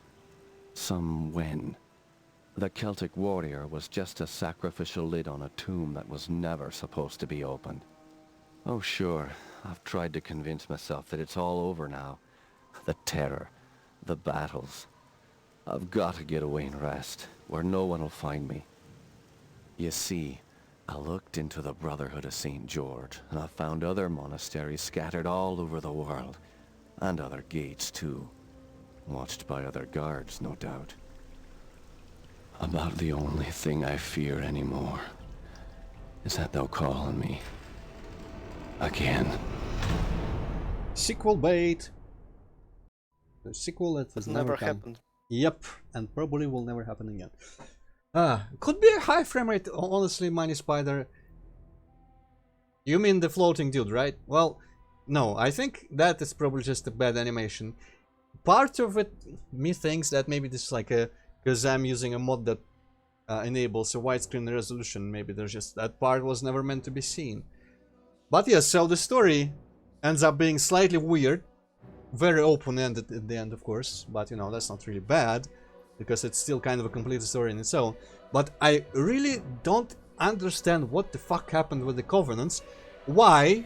Somewhen. The Celtic warrior was just a sacrificial lid on a tomb that was never supposed to be opened. Oh sure, I've tried to convince myself that it's all over now. The terror, the battles. I've got to get away and rest, where no one will find me. You see, I looked into the Brotherhood of St. George, and I found other monasteries scattered all over the world, and other gates too, watched by other guards, no doubt. About the only thing I fear anymore is that they'll call on me again. Sequel bait. The sequel that has never happened. Yep, and probably will never happen again. Could be a high frame rate, honestly, Money Spider. You mean the floating dude, right? Well, no, I think that is probably just a bad animation. Part of it, me thinks that maybe this is like a, because I'm using a mod that enables a widescreen resolution, maybe there's just, that part was never meant to be seen. But yes, so the story ends up being slightly weird. Very open-ended at the end, of course, but you know, that's not really bad, because it's still kind of a complete story in its own. but I really don't understand what the fuck happened with the Covenants. Why?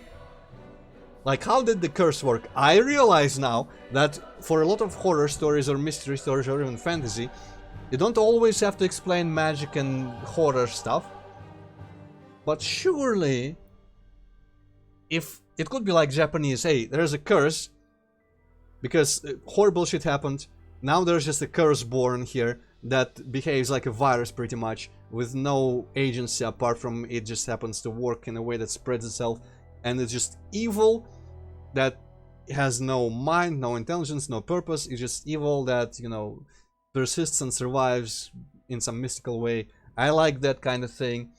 Like, how did the curse work? I realize now that for a lot of horror stories or mystery stories or even fantasy, you don't always have to explain magic and horror stuff. But surely, if it could be like Japanese, hey, there's a curse, because horrible shit happened, now there's just a curse born here that behaves like a virus pretty much, with no agency apart from it just happens to work in a way that spreads itself, and it's just evil, that has no mind, no intelligence, no purpose. It's just evil that, you know, persists and survives in some mystical way. I like that kind of thing.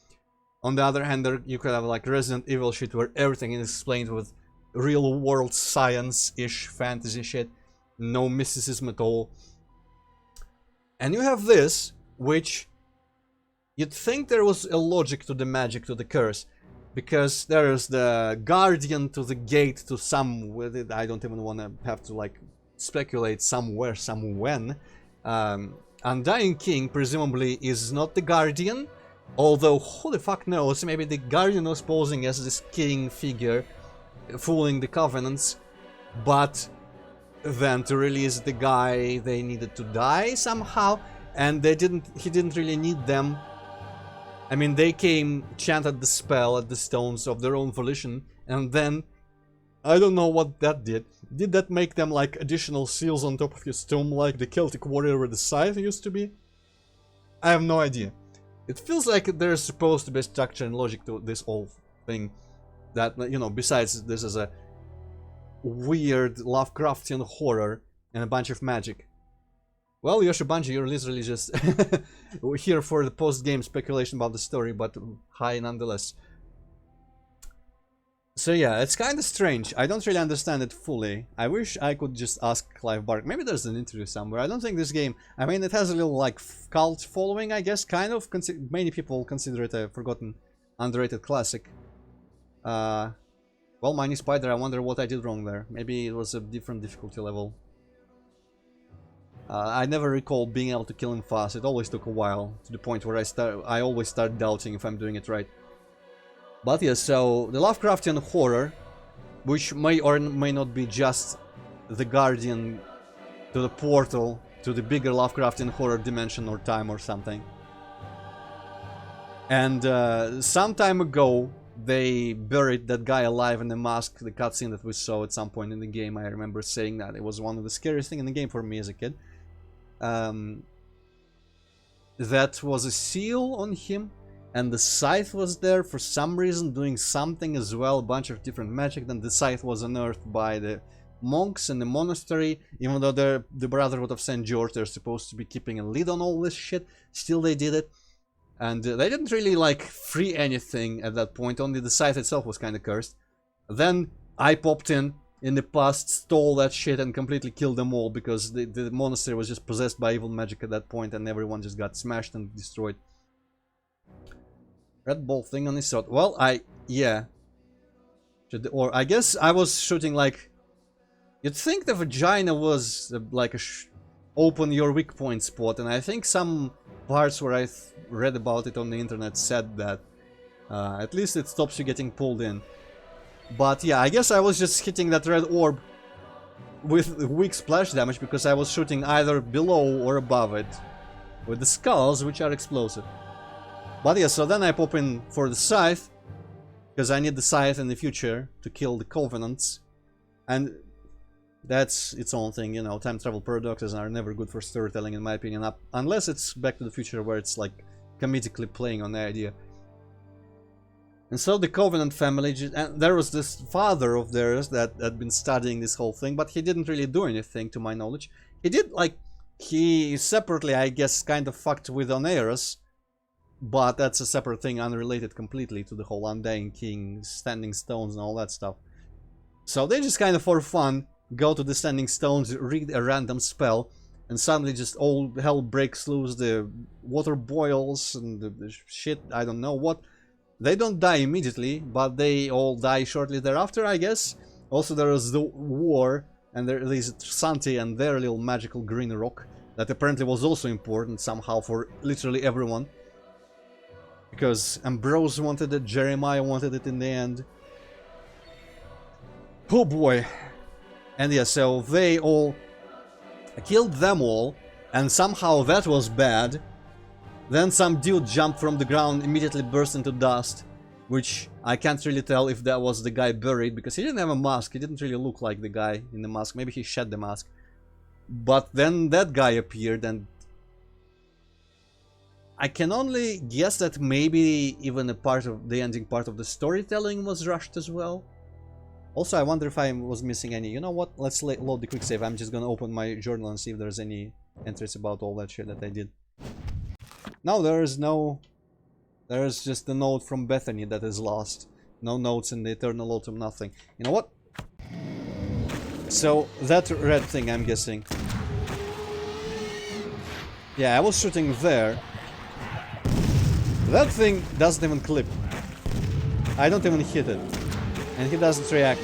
On the other hand, you could have like Resident Evil shit where everything is explained with real world science-ish fantasy shit, no mysticism at all. And you have this, which you'd think there was a logic to the magic, to the curse, because there's the guardian to the gate to some, I don't even want to have to like speculate somewhere, some when. Undying King presumably is not the guardian, although who the fuck knows, maybe the guardian was posing as this king figure, fooling the Covenants, but then to release the guy they needed to die somehow, and he didn't really need them. I mean, they came, chanted the spell at the stones of their own volition, and then, I don't know what that did. Did that make them like additional seals on top of your stone, like the Celtic warrior with the scythe used to be? I have no idea. It feels like there's supposed to be structure and logic to this whole thing, that, you know, besides this is a weird Lovecraftian horror and a bunch of magic. Well, Yoshibanji, you're literally just here for the post-game speculation about the story, but hi nonetheless. So yeah, it's kind of strange. I don't really understand it fully. I wish I could just ask Clive Bark. Maybe there's an interview somewhere. I don't think this game... I mean, it has a little, like, cult following, I guess, kind of. Many people consider it a forgotten, underrated classic. Well, Mini Spider, I wonder what I did wrong there. Maybe it was a different difficulty level. I never recall being able to kill him fast. It always took a while, to the point where I always start doubting if I'm doing it right. But yeah, so the Lovecraftian horror, which may or may not be just the guardian to the portal to the bigger Lovecraftian horror dimension or time or something. And some time ago, they buried that guy alive in the mask, the cutscene that we saw at some point in the game. I remember saying that. It was one of the scariest things in the game for me as a kid. That was a seal on him, and the scythe was there for some reason, doing something as well, a bunch of different magic. Then the scythe was unearthed by the monks in the monastery, even though they're the Brotherhood of St. George, they're supposed to be keeping a lid on all this shit. Still they did it. And they didn't really, like, free anything at that point, only the scythe itself was kind of cursed. Then I popped in the past, stole that shit and completely killed them all, because the monastery was just possessed by evil magic at that point, and everyone just got smashed and destroyed. Red ball thing on his sword. Well, yeah. Or I guess I was shooting, like... You'd think the vagina was like a open your weak point spot, and I think some parts where I read about it on the internet said that. At least it stops you getting pulled in. But yeah, I guess I was just hitting that red orb with weak splash damage because I was shooting either below or above it with the skulls, which are explosive. But yeah, so then I pop in for the scythe, because I need the scythe in the future to kill the Covenants. And that's its own thing, you know, time travel paradoxes are never good for storytelling in my opinion, unless it's Back to the Future where it's like comedically playing on the idea. And so the Covenant family, and there was this father of theirs that had been studying this whole thing, but he didn't really do anything to my knowledge. He did, like, he separately, I guess, kind of fucked with Oneirus, but that's a separate thing, unrelated completely to the whole Undying King, Standing Stones and all that stuff. So they just kind of for fun go to the Standing Stones, read a random spell, and suddenly just all hell breaks loose, the water boils and the shit, I don't know what. They don't die immediately, but they all die shortly thereafter, I guess. Also there is the war, and there is Santi and their little magical green rock that apparently was also important somehow for literally everyone. because Ambrose wanted it, Jeremiah wanted it in the end. Oh boy. And yeah, so they all killed them all, and somehow that was bad. Then some dude jumped from the ground, immediately burst into dust, which I can't really tell if that was the guy buried, because he didn't have a mask. He didn't really look like the guy in the mask. Maybe he shed the mask. But then that guy appeared, and I can only guess that maybe even a part of the ending part of the storytelling was rushed as well. Also, I wonder if I was missing any. You know what? Let's load the quick save. I'm just gonna open my journal and see if there's any entries about all that shit that I did. No, there is no. There is just the note from Bethany that is lost. No notes in the Eternal Autumn, nothing. You know what? So, that red thing, I'm guessing. Yeah, I was shooting there. That thing doesn't even clip. I don't even hit it. And he doesn't react.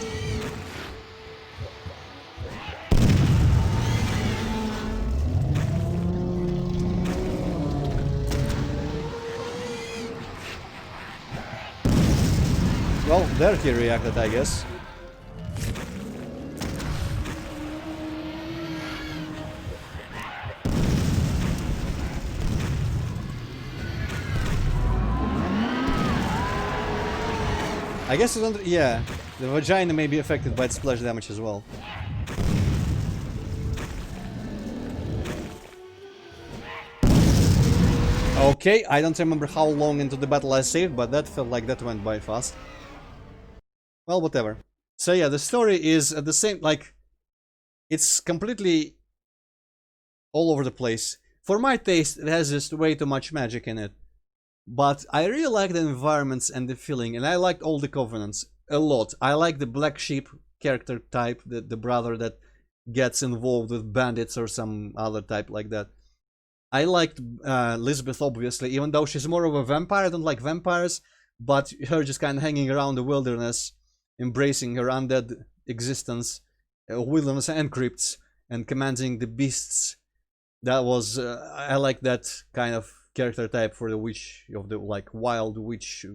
Well, there he reacted, I guess. I guess it don't. Yeah, the vagina may be affected by splash damage as well. Okay, I don't remember how long into the battle I saved, but that felt like that went by fast. Well, whatever. So yeah, the story is at the same, like, it's completely all over the place. For my taste, it has just way too much magic in it. But I really like the environments and the feeling, and I liked all the covenants a lot. I like the black sheep character type, the brother that gets involved with bandits or some other type like that. I liked Lisbeth, obviously, even though she's more of a vampire. I don't like vampires, but her just kind of hanging around the wilderness, embracing her undead existence, wilderness and crypts, and commanding the beasts. That was, I like that kind of character type for the witch, of the like wild witch,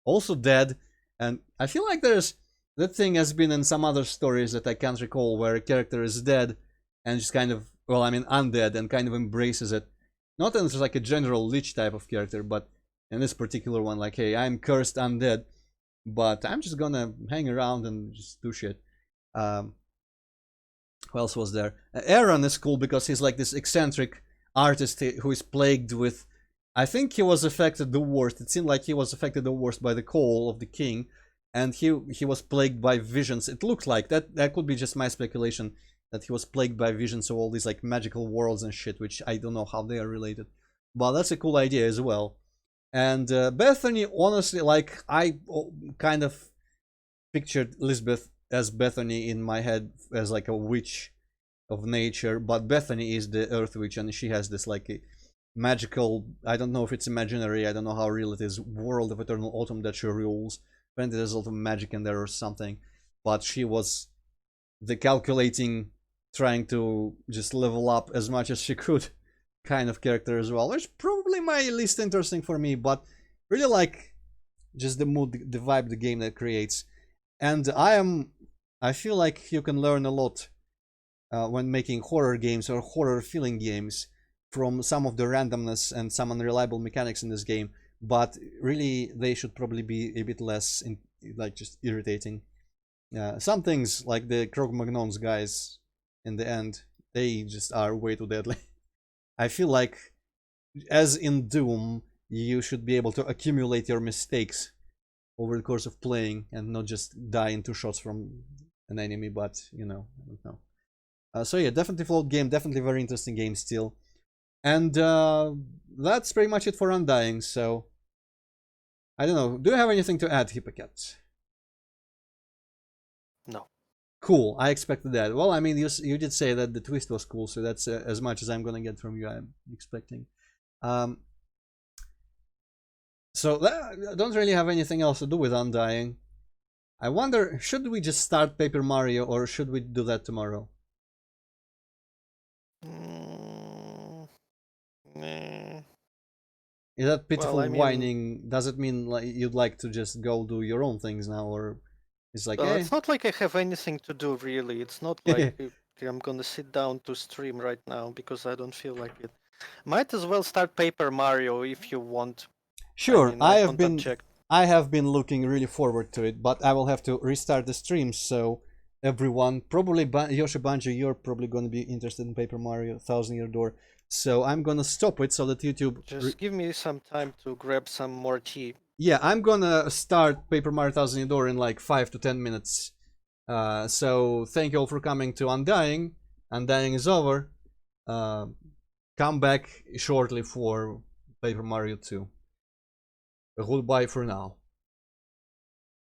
also dead. And I feel like there's that thing has been in some other stories that I can't recall, where a character is dead and just kind of, well, I mean undead, and kind of embraces it. Not as like a general lich type of character, but in this particular one, like, hey, I'm cursed undead, but I'm just gonna hang around and just do shit. Who else was there? Aaron is cool because he's like this eccentric artist who is plagued with, I think he was affected the worst. It seemed like he was affected the worst by the call of the king, and he was plagued by visions. It looked like that could be just my speculation, that he was plagued by visions of all these like magical worlds and shit, which I don't know how they are related, but that's a cool idea as well. And Bethany, honestly, like, I kind of pictured Lisbeth as Bethany in my head as like a witch of nature, but Bethany is the earth witch, and she has this like a magical, I don't know if it's imaginary, I don't know how real it is, world of Eternal Autumn that she rules. Apparently there's a lot of magic in there or something, but she was the calculating, trying to just level up as much as she could kind of character as well, which is probably my least interesting for me, but really like just the mood, the vibe the game that creates. And I feel like you can learn a lot when making horror games or horror feeling games from some of the randomness and some unreliable mechanics in this game, but really they should probably be a bit less like just irritating. Some things like the Krog-Magnons guys in the end, they just are way too deadly. I feel like, as in Doom, you should be able to accumulate your mistakes over the course of playing and not just die in 2 shots from an enemy, but, you know, I don't know. So yeah, definitely flawed game, definitely very interesting game still. And that's pretty much it for Undying, so I don't know. Do you have anything to add, Hippocat? No. Cool, I expected that. Well, I mean, you did say that the twist was cool, so that's as much as I'm gonna get from you, I'm expecting. So I don't really have anything else to do with Undying. I wonder, should we just start Paper Mario, or should we do that tomorrow? Nah. Is that pitiful Well, I mean, whining? Does it mean like you'd like to just go do your own things now, or it's like, well, eh? it's not like I have anything to do really. It's not like I'm gonna sit down to stream right now because I don't feel like it. Might as well start Paper Mario if you want. I Sure, mean, I don't object. I have been looking really forward to it, but I will have to restart the stream, so everyone, probably Yoshi Banjo, you're probably going to be interested in Paper Mario Thousand Year Door, so I'm gonna stop it so that YouTube... Just give me some time to grab some more tea. Yeah, I'm gonna start Paper Mario Thousand Year Door in like 5 to 10 minutes. So thank you all for coming to Undying. Undying is over. Come back shortly for Paper Mario 2. Goodbye for now.